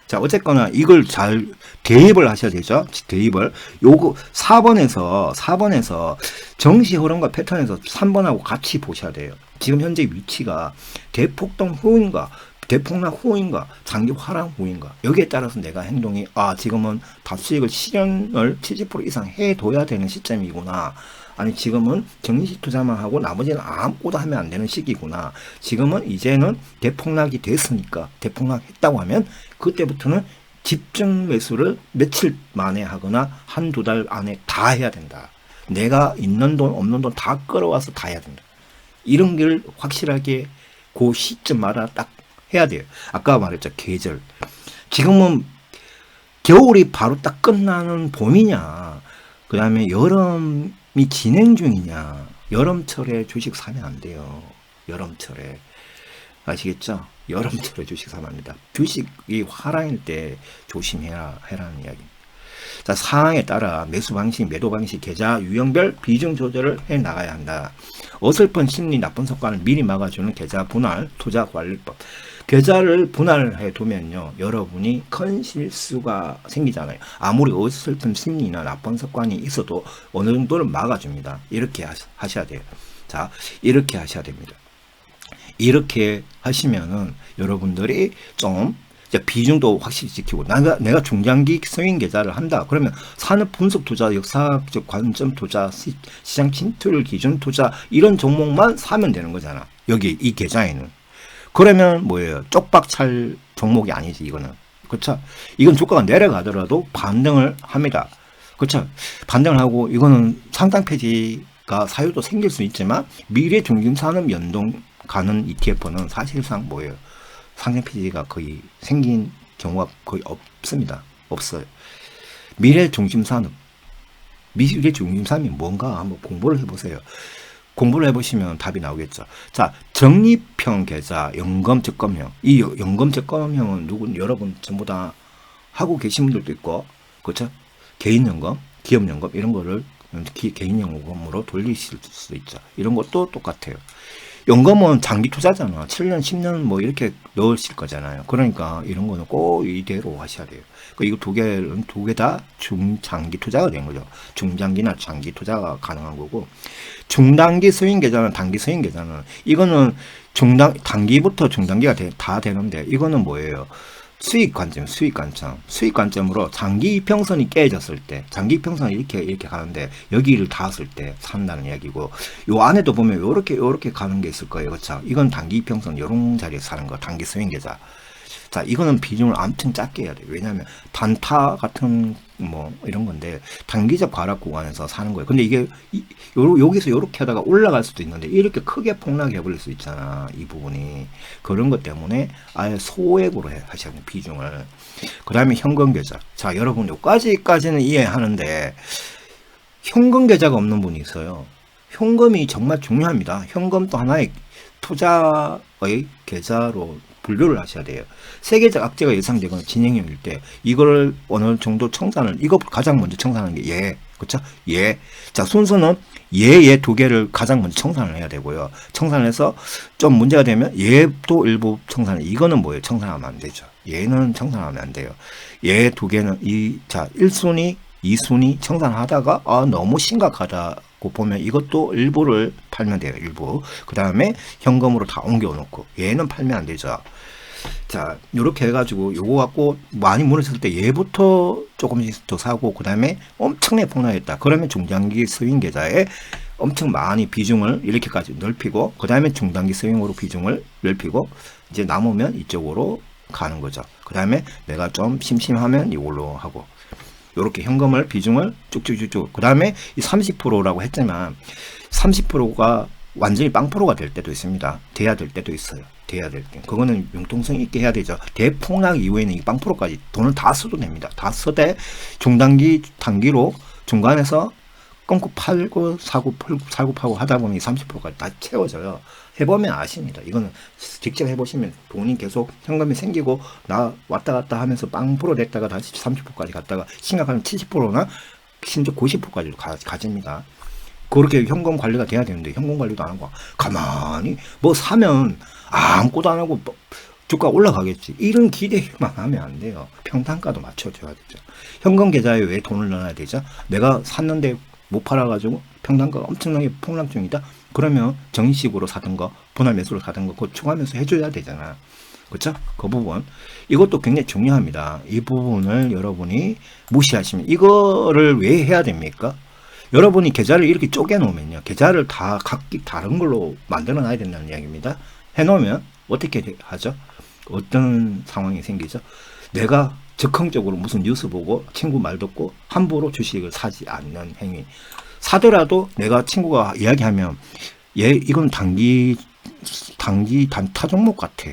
A: 자, 어쨌거나 이걸 잘 대입을 하셔야 되죠. 대입을. 요거 4번에서 정시 흐름과 패턴에서 3번하고 같이 보셔야 돼요. 지금 현재 위치가 대폭등 후인가, 대폭락 후인가, 장기 화랑 후인가. 여기에 따라서 내가 행동이 지금은 다수익을 실현을 70% 이상 해둬야 되는 시점이구나. 아니 지금은 정리식 투자만 하고 나머지는 아무것도 하면 안 되는 시기구나. 지금은 이제는 대폭락이 됐으니까 대폭락했다고 하면 그때부터는 집중 매수를 며칠 만에 하거나 한두 달 안에 다 해야 된다. 내가 있는 돈 없는 돈 다 끌어와서 다 해야 된다. 이런 걸 확실하게 그 시점마다 딱 해야 돼요. 아까 말했죠. 계절. 지금은 겨울이 바로 딱 끝나는 봄이냐, 그 다음에 여름이 진행 중이냐. 여름철에 주식 사면 안 돼요. 여름철에. 아시겠죠? 여름철에 주식 사면 안 된다. 주식이 화랑일 때 조심해라는 이야기입니다. 자, 상황에 따라 매수 방식, 매도 방식, 계좌 유형별 비중 조절을 해 나가야 한다. 어설픈 심리, 나쁜 습관을 미리 막아주는 계좌 분할, 투자 관리법. 계좌를 분할해 두면요, 여러분이 큰 실수가 생기잖아요. 아무리 어설픈 심리나 나쁜 습관이 있어도 어느 정도는 막아줍니다. 이렇게 하셔야 돼요. 자, 이렇게 하셔야 됩니다. 이렇게 하시면은 여러분들이 좀 이제 비중도 확실히 지키고, 내가 중장기 스윙 계좌를 한다. 그러면 산업 분석 투자, 역사적 관점 투자, 시장 진출 기준 투자, 이런 종목만 사면 되는 거잖아. 여기 이 계좌에는. 그러면 뭐예요? 쪽박찰 종목이 아니지, 이거는. 그쵸? 이건 주가가 내려가더라도 반등을 합니다. 그쵸? 반등을 하고, 이거는 상장 폐지가 사유도 생길 수 있지만, 미래 중심산업 연동 가는 ETF는 사실상 뭐예요? 상장 폐지가 거의 생긴 경우가 거의 없습니다. 없어요. 미래 중심산업이 뭔가 한번 공부를 해보세요. 공부를 해보시면 답이 나오겠죠. 자, 적립형 계좌, 연금적금형. 이 연금적금형은 여러분 전부 다 하고 계신 분들도 있고, 그렇죠? 개인연금, 기업연금 이런 거를 개인연금으로 돌리실 수 있죠. 이런 것도 똑같아요. 연금은 장기 투자잖아. 7년, 10년 뭐 이렇게 넣으실 거잖아요. 그러니까 이런 거는 꼭 이대로 하셔야 돼요. 이거 두 개 다 중장기 투자가 된 거죠. 중장기나 장기 투자가 가능한 거고, 중단기 스윙 계좌는 단기 스윙 계좌는 이거는 단기부터 중단기가 다 되는데, 이거는 뭐예요? 수익 관점으로 장기 이평선이 깨졌을 때, 장기 이평선이 이렇게 가는데 여기를 닿았을 때 산다는 이야기고, 요 안에도 보면 요렇게 가는 게 있을 거예요. 그렇죠? 이건 단기 이평선 요런 자리에서 사는 거, 단기 스윙 계좌. 자, 이거는 비중을 엄청 작게 해야 돼요. 왜냐하면 단타 같은 뭐 이런 건데 단기적 과락 구간에서 사는 거예요. 근데 이게 여기서 이렇게 하다가 올라갈 수도 있는데 이렇게 크게 폭락해 버릴 수 있잖아. 이 부분이. 그런 것 때문에 아예 소액으로 하셔야 돼요. 비중을. 그 다음에 현금 계좌. 자, 여러분 여기까지는 이해하는데 현금 계좌가 없는 분이 있어요. 현금이 정말 중요합니다. 현금도 하나의 투자의 계좌로 분류를 하셔야 돼요. 세계적 악재가 예상되거나 진행형일 때 이걸 어느 정도 청산을, 이거 가장 먼저 청산하는 게 예, 그렇죠? 예. 자, 순서는 예 두 개를 가장 먼저 청산을 해야 되고요. 청산해서 좀 문제가 되면 예도 일부 청산을, 이거는 뭐예요? 청산하면 안 되죠. 예는 청산하면 안 돼요. 예 두 개는 1순위, 2순위 청산하다가 너무 심각하다고 보면 이것도 일부를 팔면 돼요. 일부. 그 다음에 현금으로 다 옮겨놓고, 얘는 팔면 안 되죠. 자, 요렇게 해가지고 요거 갖고 많이 무너졌을 때 얘부터 조금씩 더 사고, 그 다음에 엄청나게 폭락했다. 그러면 중장기 스윙 계좌에 엄청 많이 비중을 이렇게까지 넓히고, 그 다음에 중단기 스윙으로 비중을 넓히고, 이제 남으면 이쪽으로 가는 거죠. 그 다음에 내가 좀 심심하면 이걸로 하고, 요렇게 현금을 비중을 쭉쭉쭉쭉. 그 다음에 이 30%라고 했지만 30%가 완전히 빵프로가 될 때도 있습니다. 돼야 될 때도 있어요. 돼야 될 때. 그거는 융통성 있게 해야 되죠. 대폭락 이후에는 이 빵프로까지 돈을 다 써도 됩니다. 다 써대 중단기, 단기로 중간에서 끊고 팔고 사고 팔고 하다 보면 30%까지 다 채워져요. 해보면 아십니다. 이거는 직접 해보시면 돈이 계속 현금이 생기고 나 왔다 갔다 하면서 빵프로 됐다가 다시 30%까지 갔다가 심각하면 70%나 심지어 90%까지 가집니다. 그렇게 현금 관리가 돼야 되는데 현금 관리도 안 하고 가만히 뭐 사면 아무것도 안 하고 주가 올라가겠지. 이런 기대만 하면 안 돼요. 평단가도 맞춰줘야 되죠. 현금 계좌에 왜 돈을 넣어야 되죠? 내가 샀는데 못 팔아가지고 평단가가 엄청나게 폭락 중이다. 그러면 정식으로 사든 거, 분할 매수로 사든 거, 그거 추가 매수 해줘야 되잖아. 그렇죠? 그 부분. 이것도 굉장히 중요합니다. 이 부분을 여러분이 무시하시면 이거를 왜 해야 됩니까? 여러분이 계좌를 이렇게 쪼개놓으면요. 계좌를 다 각기 다른 걸로 만들어 놔야 된다는 이야기입니다. 해놓으면 어떻게 하죠? 어떤 상황이 생기죠? 내가 적극적으로 무슨 뉴스 보고 친구 말 듣고 함부로 주식을 사지 않는 행위. 사더라도 내가 친구가 이야기하면 이건 단기 단타 종목 같아.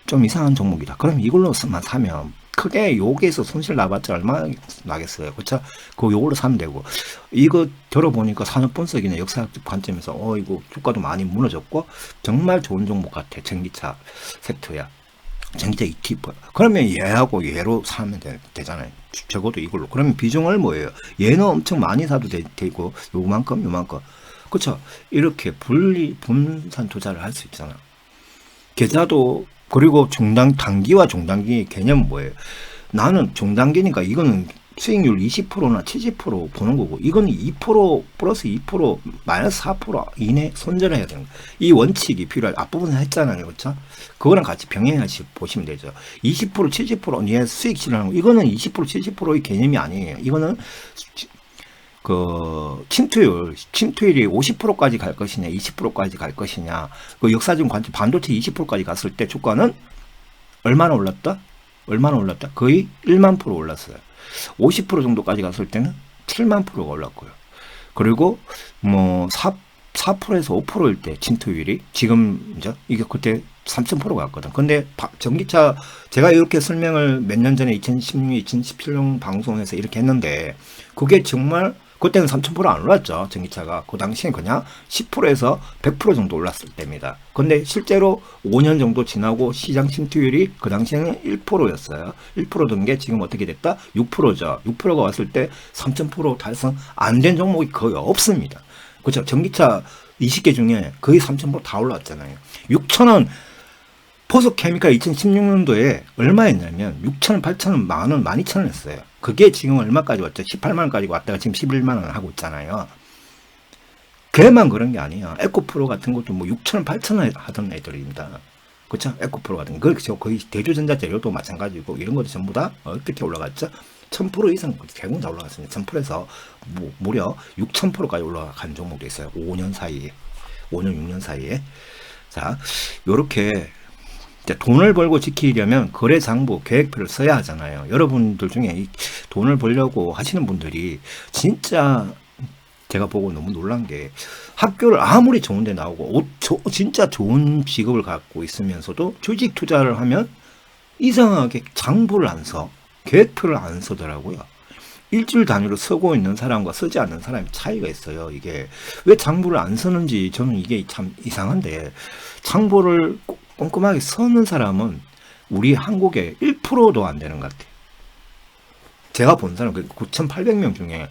A: 좀 이상한 종목이다. 그럼 이걸로만 사면 크게 여기에서 손실 나봤자 얼마나 나겠어요. 그렇죠? 요걸로 사면 되고. 이거 들어보니까 산업 분석이나 역사적 관점에서 이거 주가도 많이 무너졌고 정말 좋은 종목 같아. 전기차 섹터야. 전기차 ETF. 그러면 얘하고 얘로 사면 되잖아요. 적어도 이걸로. 그러면 비중을 뭐예요? 얘는 엄청 많이 사도 되고 요만큼. 그렇죠? 이렇게 분산 투자를 할 수 있잖아. 계좌도. 그리고 단기와 중단기 개념은 뭐예요? 나는 중단기니까 이거는 수익률 20%나 70% 보는 거고, 이건 2% 플러스 2% 마이너스 4% 이내 손절을 해야 되는 거예요. 이 원칙이 필요할 앞부분에 했잖아요. 그렇죠? 그거랑 같이 병행해서 보시면 되죠. 20% 70% 이내 수익 실현하는 거, 이거는 20% 70%의 개념이 아니에요. 이거는 그 침투율이 50%까지 갈 것이냐 20%까지 갈 것이냐, 그 역사적 관점 반도체 20%까지 갔을 때 주가는 얼마나 올랐다? 거의 1만 프로 올랐어요. 50% 정도까지 갔을 때는 7만 프로가 올랐고요. 그리고 뭐 4%에서 5%일 때 침투율이 지금 이제 이게 그때 3,000%가 갔거든. 근데 전기차 제가 이렇게 설명을 몇 년 전에 2016, 2017년 방송에서 이렇게 했는데, 그게 정말 그때는 3,000% 안 올랐죠. 전기차가 그 당시엔 그냥 10%에서 100% 정도 올랐을 때입니다. 근데 실제로 5년 정도 지나고 시장 침투율이 그 당시에는 1%였어요. 1% 된 게 지금 어떻게 됐다? 6%죠. 6%가 왔을 때 3,000% 달성 안 된 종목이 거의 없습니다. 그렇죠. 전기차 20개 중에 거의 3,000%다 올랐잖아요. 6,000원 포스케미칼 2016년도에 얼마였냐면 6,000원, 8,000원, 만원, 12,000원 했어요. 그게 지금 얼마까지 왔죠? 18만원까지 왔다가 지금 11만원 하고 있잖아요. 걔만 그런 게 아니야. 에코프로 같은 것도 뭐 6,000원, 8,000원 하던 애들입니다. 그렇죠? 에코프로 같은 거. 거의 대주전자 재료도 마찬가지고, 이런 것도 전부 다 어떻게 올라갔죠? 1000% 이상 대부분 다 올라갔습니다. 1000%에서 무려 6000%까지 올라간 종목도 있어요. 5년 사이에. 5년, 6년 사이에. 자, 요렇게 돈을 벌고 지키려면 거래 장부 계획표를 써야 하잖아요. 여러분들 중에 돈을 벌려고 하시는 분들이 진짜 제가 보고 너무 놀란 게, 학교를 아무리 좋은 데 나오고 진짜 좋은 직업을 갖고 있으면서도 주식 투자를 하면 이상하게 장부를 안 써. 계획표를 안 쓰더라고요. 일주일 단위로 쓰고 있는 사람과 쓰지 않는 사람이 차이가 있어요. 이게 왜 장부를 안 쓰는지 저는 이게 참 이상한데, 장부를 꼼꼼하게 쓰는 사람은 우리 한국에 1%도 안 되는 것 같아요. 제가 본 사람 9,800명 중에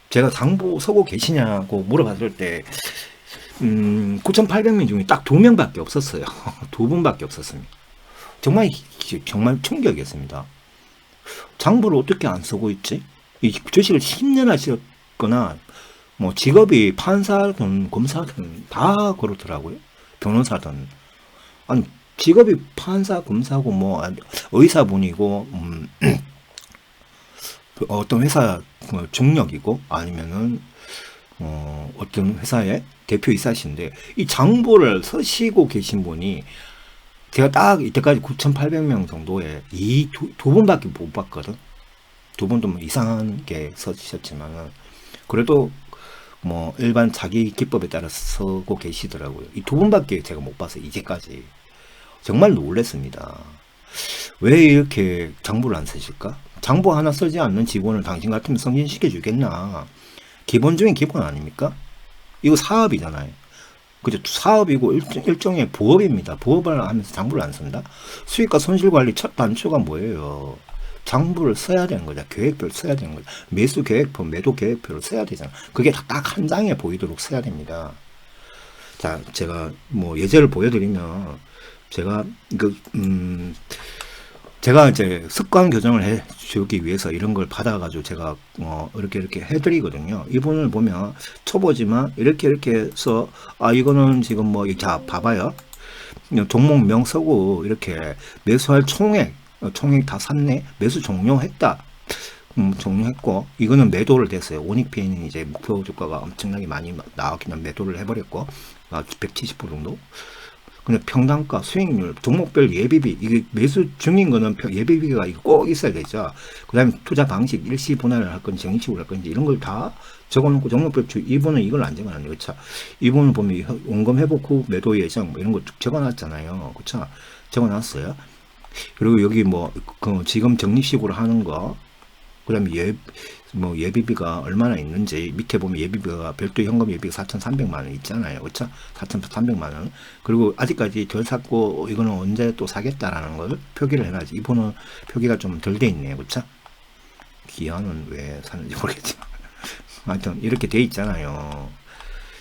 A: 제가 장부 쓰고 계시냐고 물어봤을 때 9,800명 중에 딱 2명밖에 없었어요. 2분밖에 없었습니다. 정말 충격이었습니다. 장부를 어떻게 안 쓰고 있지? 이 주식을 10년 하셨거나 뭐 직업이 판사든 검사든 다 그렇더라고요. 변호사든. 아니, 직업이 판사, 검사고 뭐 의사분이고 어떤 회사 중력이고, 아니면은 어떤 회사의 대표이사신데, 이 장부를 쓰시고 계신 분이 제가 딱 이때까지 9,800명 정도에 이 두 분밖에 못 봤거든. 두 분도 뭐 이상한 게 써주셨지만은 그래도 뭐 일반 자기 기법에 따라 쓰고 계시더라고요. 이 두 분밖에 제가 못 봤어요. 이제까지. 정말 놀랐습니다. 왜 이렇게 장부를 안 쓰실까? 장부 하나 쓰지 않는 직원을 당신 같으면 승진시켜 주겠나? 기본 중에 기본 아닙니까? 이거 사업이잖아요. 그죠? 사업이고 일종의 부업입니다. 부업을 하면서 장부를 안 쓴다? 수익과 손실관리 첫 단추가 뭐예요? 장부를 써야 되는 거죠. 계획표를 써야 되는 거죠. 매수 계획표, 매도 계획표를 써야 되잖아. 그게 딱 한 장에 보이도록 써야 됩니다. 자, 제가 뭐 예제를 보여드리면, 제가 이제 습관 교정을 해 주기 위해서 이런 걸 받아가지고 제가 이렇게 해드리거든요. 이분을 보면 초보지만 이렇게 해서, 이거는 지금 뭐, 자 봐봐요. 종목명 쓰고 이렇게 매수할 총액 다 샀네. 매수 종료했다. 종료했고, 이거는 매도를 됐어요. 오닉페이는 이제 목표 주가가 엄청나게 많이 나왔기 때문에 매도를 해버렸고, 170% 정도. 근데 평단가, 수익률, 종목별 예비비, 이게 매수 중인 거는 예비비가 꼭 있어야 되죠. 그 다음에 투자 방식, 일시 분할을 할 건지, 정식으로 할 건지, 이런 걸 다 적어놓고, 종목별 이분은 이걸 안 적어놨네요. 그쵸? 이분은 보면 원금 회복 후 매도 예정, 뭐 이런 거 적어놨잖아요. 그쵸? 적어놨어요. 그리고 여기 뭐, 지금 적립식으로 하는 거, 그 다음에 예비비가 얼마나 있는지, 밑에 보면 예비비가 별도 현금 예비가 4,300만원 있잖아요. 그쵸? 4,300만원. 그리고 아직까지 덜 샀고, 이거는 언제 또 사겠다라는 걸 표기를 해놔야지. 이분은 표기가 좀 덜 돼 있네요. 그쵸? 기한은 왜 사는지 모르겠지만. 하여튼, 이렇게 돼 있잖아요.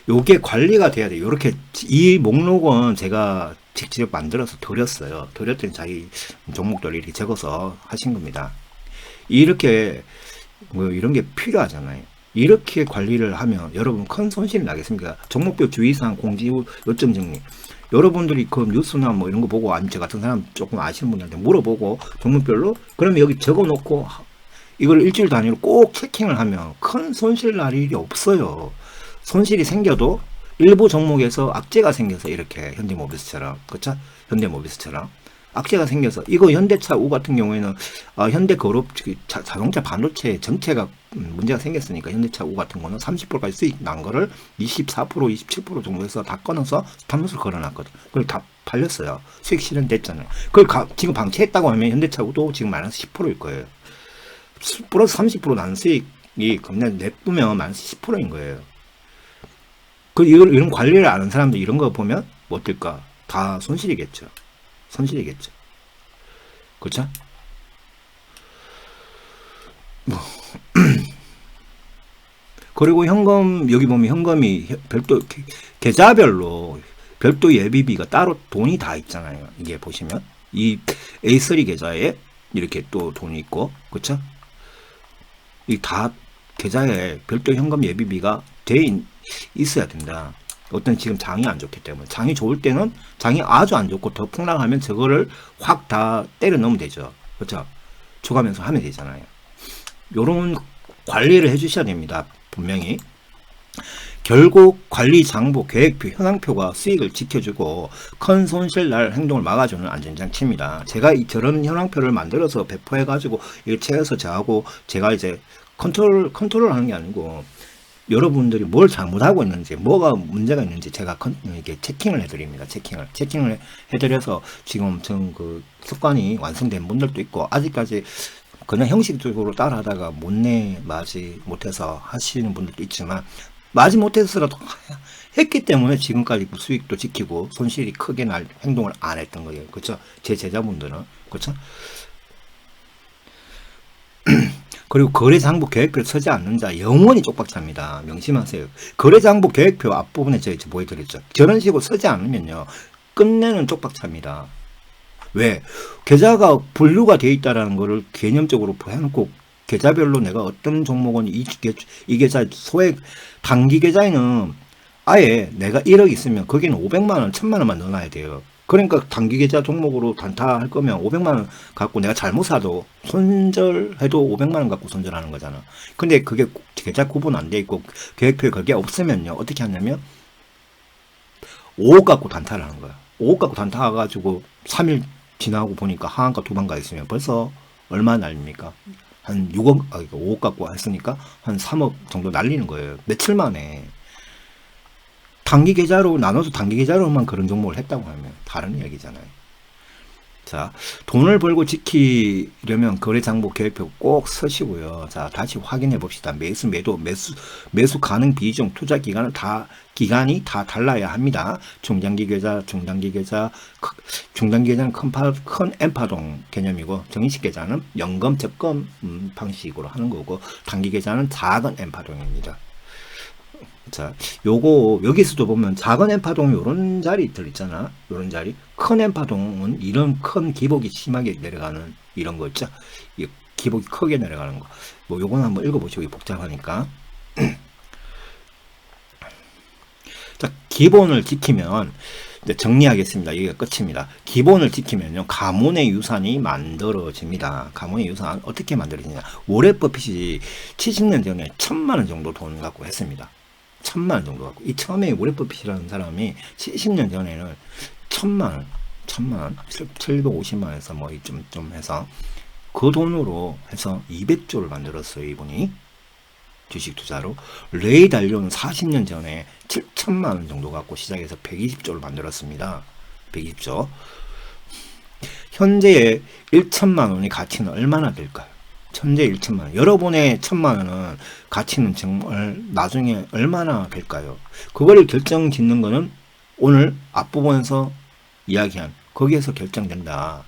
A: 요게 관리가 돼야 돼요. 요렇게, 이 목록은 제가 직접 만들어서 드렸어요. 드렸더니 자기 종목들 이렇게 적어서 하신 겁니다. 이렇게 뭐 이런 게 필요하잖아요. 이렇게 관리를 하면 여러분 큰 손실이 나겠습니까? 종목별 주의사항 공지 후 요점 정리. 여러분들이 그 뉴스나 뭐 이런 거 보고 아니 저 같은 사람 조금 아시는 분들한테 물어보고 종목별로 그러면 여기 적어 놓고 이걸 일주일 단위로 꼭 체킹을 하면 큰 손실 날 일이 없어요. 손실이 생겨도 일부 종목에서 악재가 생겨서 이렇게 현대모비스처럼, 그쵸? 현대모비스처럼 악재가 생겨서 이거 현대차 우 같은 경우에는 현대그룹 자동차 반도체 전체가 문제가 생겼으니까 현대차 우 같은 거는 30%까지 수익 난 거를 24% 27% 정도에서 다 끊어서 스탑로스를 걸어놨거든. 그걸 다 팔렸어요. 수익 실현됐잖아요. 그걸 지금 방치했다고 하면 현대차 우도 지금 마이너스 10%일 거예요. 플러스 30% 나는 수익이 그냥 냅두면 마이너스 10%인 거예요. 이런 관리를 아는 사람들 이런 거 보면 뭐 어떨까? 다 손실이겠죠. 손실이겠죠. 그렇죠? 뭐. 그리고 현금 여기 보면 현금이 별도 계좌별로 별도 예비비가 따로 돈이 다 있잖아요. 이게 보시면 이 A3 계좌에 이렇게 또 돈이 있고 그렇죠? 이 다 계좌에 별도 현금 예비비가 돼 있어야 된다. 어떤 지금 장이 안 좋기 때문에 장이 좋을 때는 장이 아주 안 좋고 더 폭락하면 저거를 확 다 때려 넣으면 되죠. 그렇죠? 줘가면서 하면 되잖아요. 요런 관리를 해 주셔야 됩니다. 분명히 결국 관리 장부 계획표 현황표가 수익을 지켜주고 큰 손실 날 행동을 막아주는 안전장치입니다. 제가 저런 현황표를 만들어서 배포해 가지고 일체에서 저하고 제가 이제 컨트롤 하는 게 아니고 여러분들이 뭘 잘못하고 있는지 뭐가 문제가 있는지 제가 이게 체킹을 해드립니다. 체킹을 해드려서 지금 전 그 습관이 완성된 분들도 있고 아직까지 그냥 형식적으로 따라하다가 마지 못해서 하시는 분들도 있지만 마지 못해서라도 했기 때문에 지금까지 수익도 지키고 손실이 크게 날 행동을 안 했던 거예요. 그렇죠? 제 제자분들은 그렇죠? 그리고 거래장부 계획표를 서지 않는 자 영원히 쪽박차입니다. 명심하세요. 거래장부 계획표 앞부분에 제가 보여드렸죠. 저런 식으로 서지 않으면요 끝내는 쪽박차입니다. 왜? 계좌가 분류가 되어 있다는 것을 개념적으로 해놓고 계좌별로 내가 어떤 종목은 이 계좌 소액 단기 계좌에는 아예 내가 1억 있으면 거기는 500만원 1000만원만 넣어놔야 돼요. 그러니까 단기 계좌 종목으로 단타할 거면 500만원 갖고 내가 잘못 사도 손절해도 500만원 갖고 손절하는 거잖아. 근데 그게 계좌 구분 안 돼 있고 계획표에 그게 없으면요 어떻게 하냐면 5억 갖고 단타를 하는 거야. 5억 갖고 단타 가지고 3일 지나고 보니까 하한가 두반가 있으면 벌써 얼마 날립니까? 한 6억, 5억 갖고 했으니까 한 3억 정도 날리는 거예요. 며칠 만에. 단기 계좌로 나눠서 단기 계좌로만 그런 종목을 했다고 하면 다른 이야기잖아요. 자, 돈을 벌고 지키려면 거래장부 계획표 꼭 서시고요. 자, 다시 확인해 봅시다. 매수 가능 비중, 투자 기간이 다 달라야 합니다. 중장기 계좌, 중단기 계좌는 큰 N파동 개념이고, 정식 계좌는 연금, 적금 방식으로 하는 거고, 단기 계좌는 작은 N파동입니다. 자, 여기서도 보면 작은 N파동 요런 자리 들있잖아. 요런 자리. 큰 N파동은 이런 큰 기복이 심하게 내려가는 이런 거 있죠. 이 기복이 크게 내려가는 거. 뭐 요거는 한번 읽어보시고 복잡하니까. 자, 기본을 지키면 이제 정리하겠습니다. 여기가 끝입니다. 기본을 지키면요 가문의 유산이 만들어집니다. 가문의 유산 어떻게 만들어지냐? 워렌 버핏이 70년 전에 1000만원 정도 돈 갖고 했습니다. 1000만원 정도 갖고. 이 처음에 워렌 버핏이라는 사람이 70년 전에는 1000만원 750만원에서 뭐 좀 해서 그 돈으로 해서 200조를 만들었어요. 이분이 주식 투자로. 레이 달료는 40년 전에 7천만원 정도 갖고 시작해서 120조를 만들었습니다. 120조. 현재의 1천만원의 가치는 얼마나 될까요? 현재 1천만원. 여러분의 1000만원은 가치는 정말 나중에 얼마나 될까요? 그걸 결정 짓는 거는 오늘 앞부분에서 이야기한 거기에서 결정된다.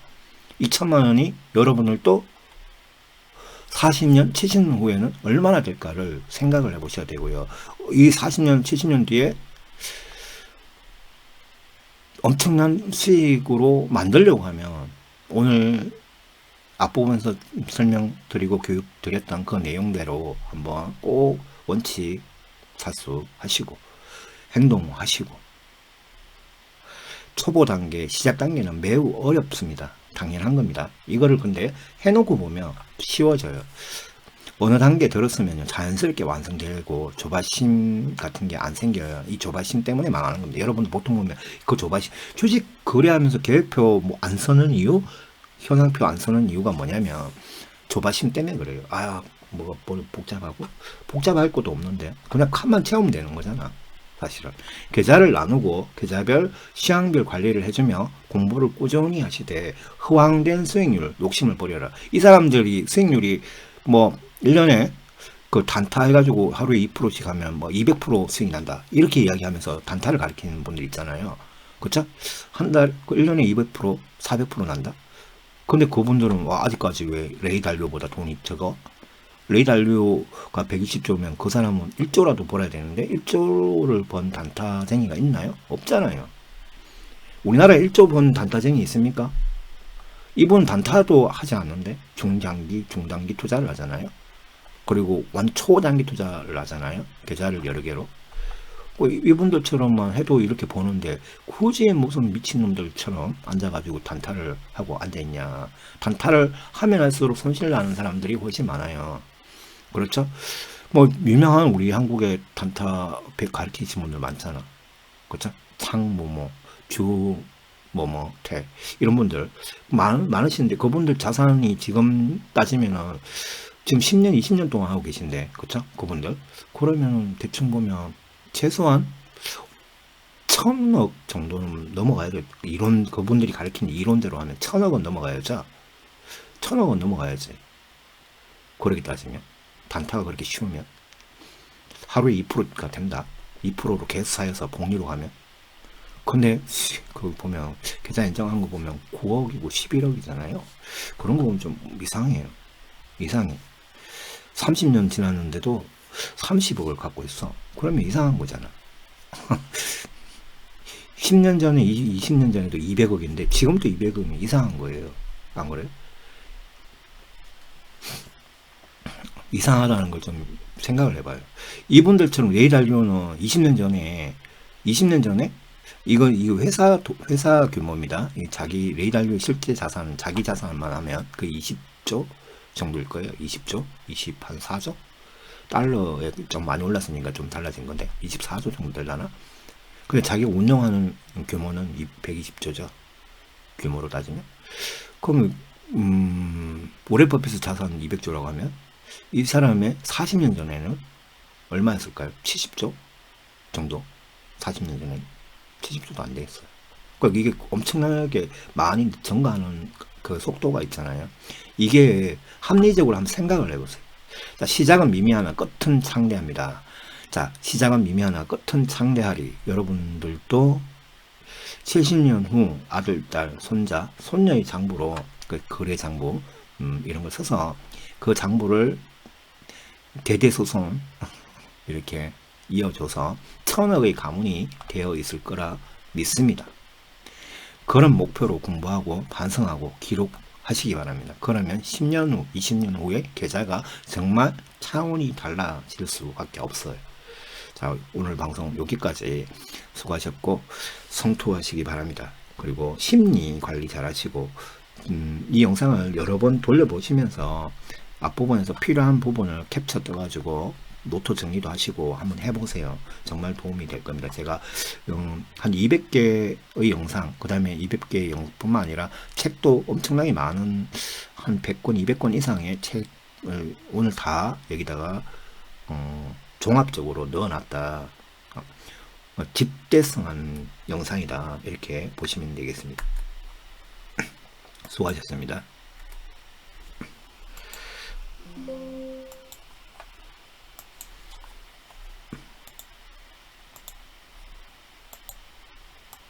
A: 2천만원이 여러분을 또 40년, 70년 후에는 얼마나 될까를 생각을 해보셔야 되고요. 이 40년, 70년 뒤에 엄청난 수익으로 만들려고 하면 오늘 앞부분에서 설명드리고 교육드렸던 그 내용대로 한번 꼭 원칙 사수하시고 행동하시고. 초보 단계, 시작 단계는 매우 어렵습니다. 당연한 겁니다. 이거를 근데 해놓고 보면 쉬워져요. 어느 단계 들었으면 자연스럽게 완성되고 조바심 같은 게 안 생겨요. 이 조바심 때문에 망하는 겁니다. 여러분도 보통 보면 그 조바심, 주식 거래하면서 계획표 뭐 안 쓰는 이유, 현황표 안 쓰는 이유가 뭐냐면 조바심 때문에 그래요. 아, 뭐가 복잡하고? 복잡할 것도 없는데 그냥 칸만 채우면 되는 거잖아. 사실은 계좌를 나누고 계좌별 시황별 관리를 해주며 공부를 꾸준히 하시되 허황된 수익률 욕심을 버려라. 이 사람들이 수익률이 뭐 1년에 그 단타 해가지고 하루에 2%씩 하면 뭐 200% 수익 난다 이렇게 이야기하면서 단타를 가리키는 분들 있잖아요. 그쵸? 한 달 1년에 200% 400% 난다. 근데 그분들은 와, 아직까지 왜 레이달료보다 돈이 적어? 레이달료가 120조면 그 사람은 1조라도 벌어야 되는데 1조를 번 단타쟁이가 있나요? 없잖아요. 우리나라에 1조 번 단타쟁이 있습니까? 이분 단타도 하지 않는데 중장기, 중단기 투자를 하잖아요. 그리고 초단기 투자를 하잖아요. 계좌를 여러 개로. 이분들처럼만 해도 이렇게 버는데 굳이 무슨 미친놈들처럼 앉아가지고 단타를 하고 앉아있냐. 단타를 하면 할수록 손실 나는 사람들이 훨씬 많아요. 그렇죠? 뭐 유명한 우리 한국의 단타 가르치신 분들 많잖아. 그렇죠? 창모모, 주모모, 태 이런 분들 많으신데 그분들 자산이 지금 따지면은 지금 10년, 20년 동안 하고 계신데, 그렇죠? 그분들 그러면 대충 보면 최소한 1,000억 정도는 넘어가야 돼. 이론 그분들이 가르치는 이론대로 하면 1,000억은 넘어가야죠. 1,000억은 넘어가야지. 그렇게 따지면 단타가 그렇게 쉬우면 하루에 2%가 된다. 2%로 계속 쌓여서 복리로 가면. 근데 그 보면 계좌 인정한 거 보면 9억이고 11억이잖아요. 그런 거 보면 좀 이상해요. 이상해. 30년 지났는데도 30억을 갖고 있어. 그러면 이상한 거잖아. 10년 전에 20년 전에도 200억인데 지금도 200억이면 이상한 거예요. 안 그래요? 이상하다는 걸 좀 생각을 해봐요. 이분들처럼 레이달료는 20년 전에 이거 회사 규모입니다. 자기 레이달료 실제 자산 자기 자산만 하면 그 20조 정도일 거예요. 20조, 24조 달러에 좀 많이 올랐으니까 좀 달라진 건데 24조 정도 되려나? 근데 자기가 운영하는 규모는 120조죠. 규모로 따지면. 그럼 워렌 버핏의 자산 200조라고 하면 이 사람의 40년 전에는 얼마였을까요? 70조 정도? 40년 전에 70조도 안 되겠어요. 그러니까 이게 엄청나게 많이 증가하는 그 속도가 있잖아요. 이게 합리적으로 한번 생각을 해보세요. 자, 시작은 미미하나 끝은 창대합니다. 자, 시작은 미미하나 끝은 창대하리. 여러분들도 70년 후 아들, 딸, 손자, 손녀의 장부로 그 거래 장부 이런 걸 써서 그 장부를 대대소손 이렇게 이어줘서 1,000억의 가문이 되어 있을 거라 믿습니다. 그런 목표로 공부하고 반성하고 기록하시기 바랍니다. 그러면 10년 후, 20년 후에 계좌가 정말 차원이 달라질 수밖에 없어요. 자, 오늘 방송 여기까지 수고하셨고 성투하시기 바랍니다. 그리고 심리 관리 잘 하시고 이 영상을 여러 번 돌려보시면서 앞부분에서 필요한 부분을 캡처 떠가지고 노트 정리도 하시고 한번 해보세요. 정말 도움이 될 겁니다. 제가 한 200개의 영상, 그 다음에 200개의 영상뿐만 아니라 책도 엄청나게 많은 한 100권, 200권 이상의 책을 오늘 다 여기다가 종합적으로 넣어놨다. 집대성한 영상이다. 이렇게 보시면 되겠습니다. 수고하셨습니다.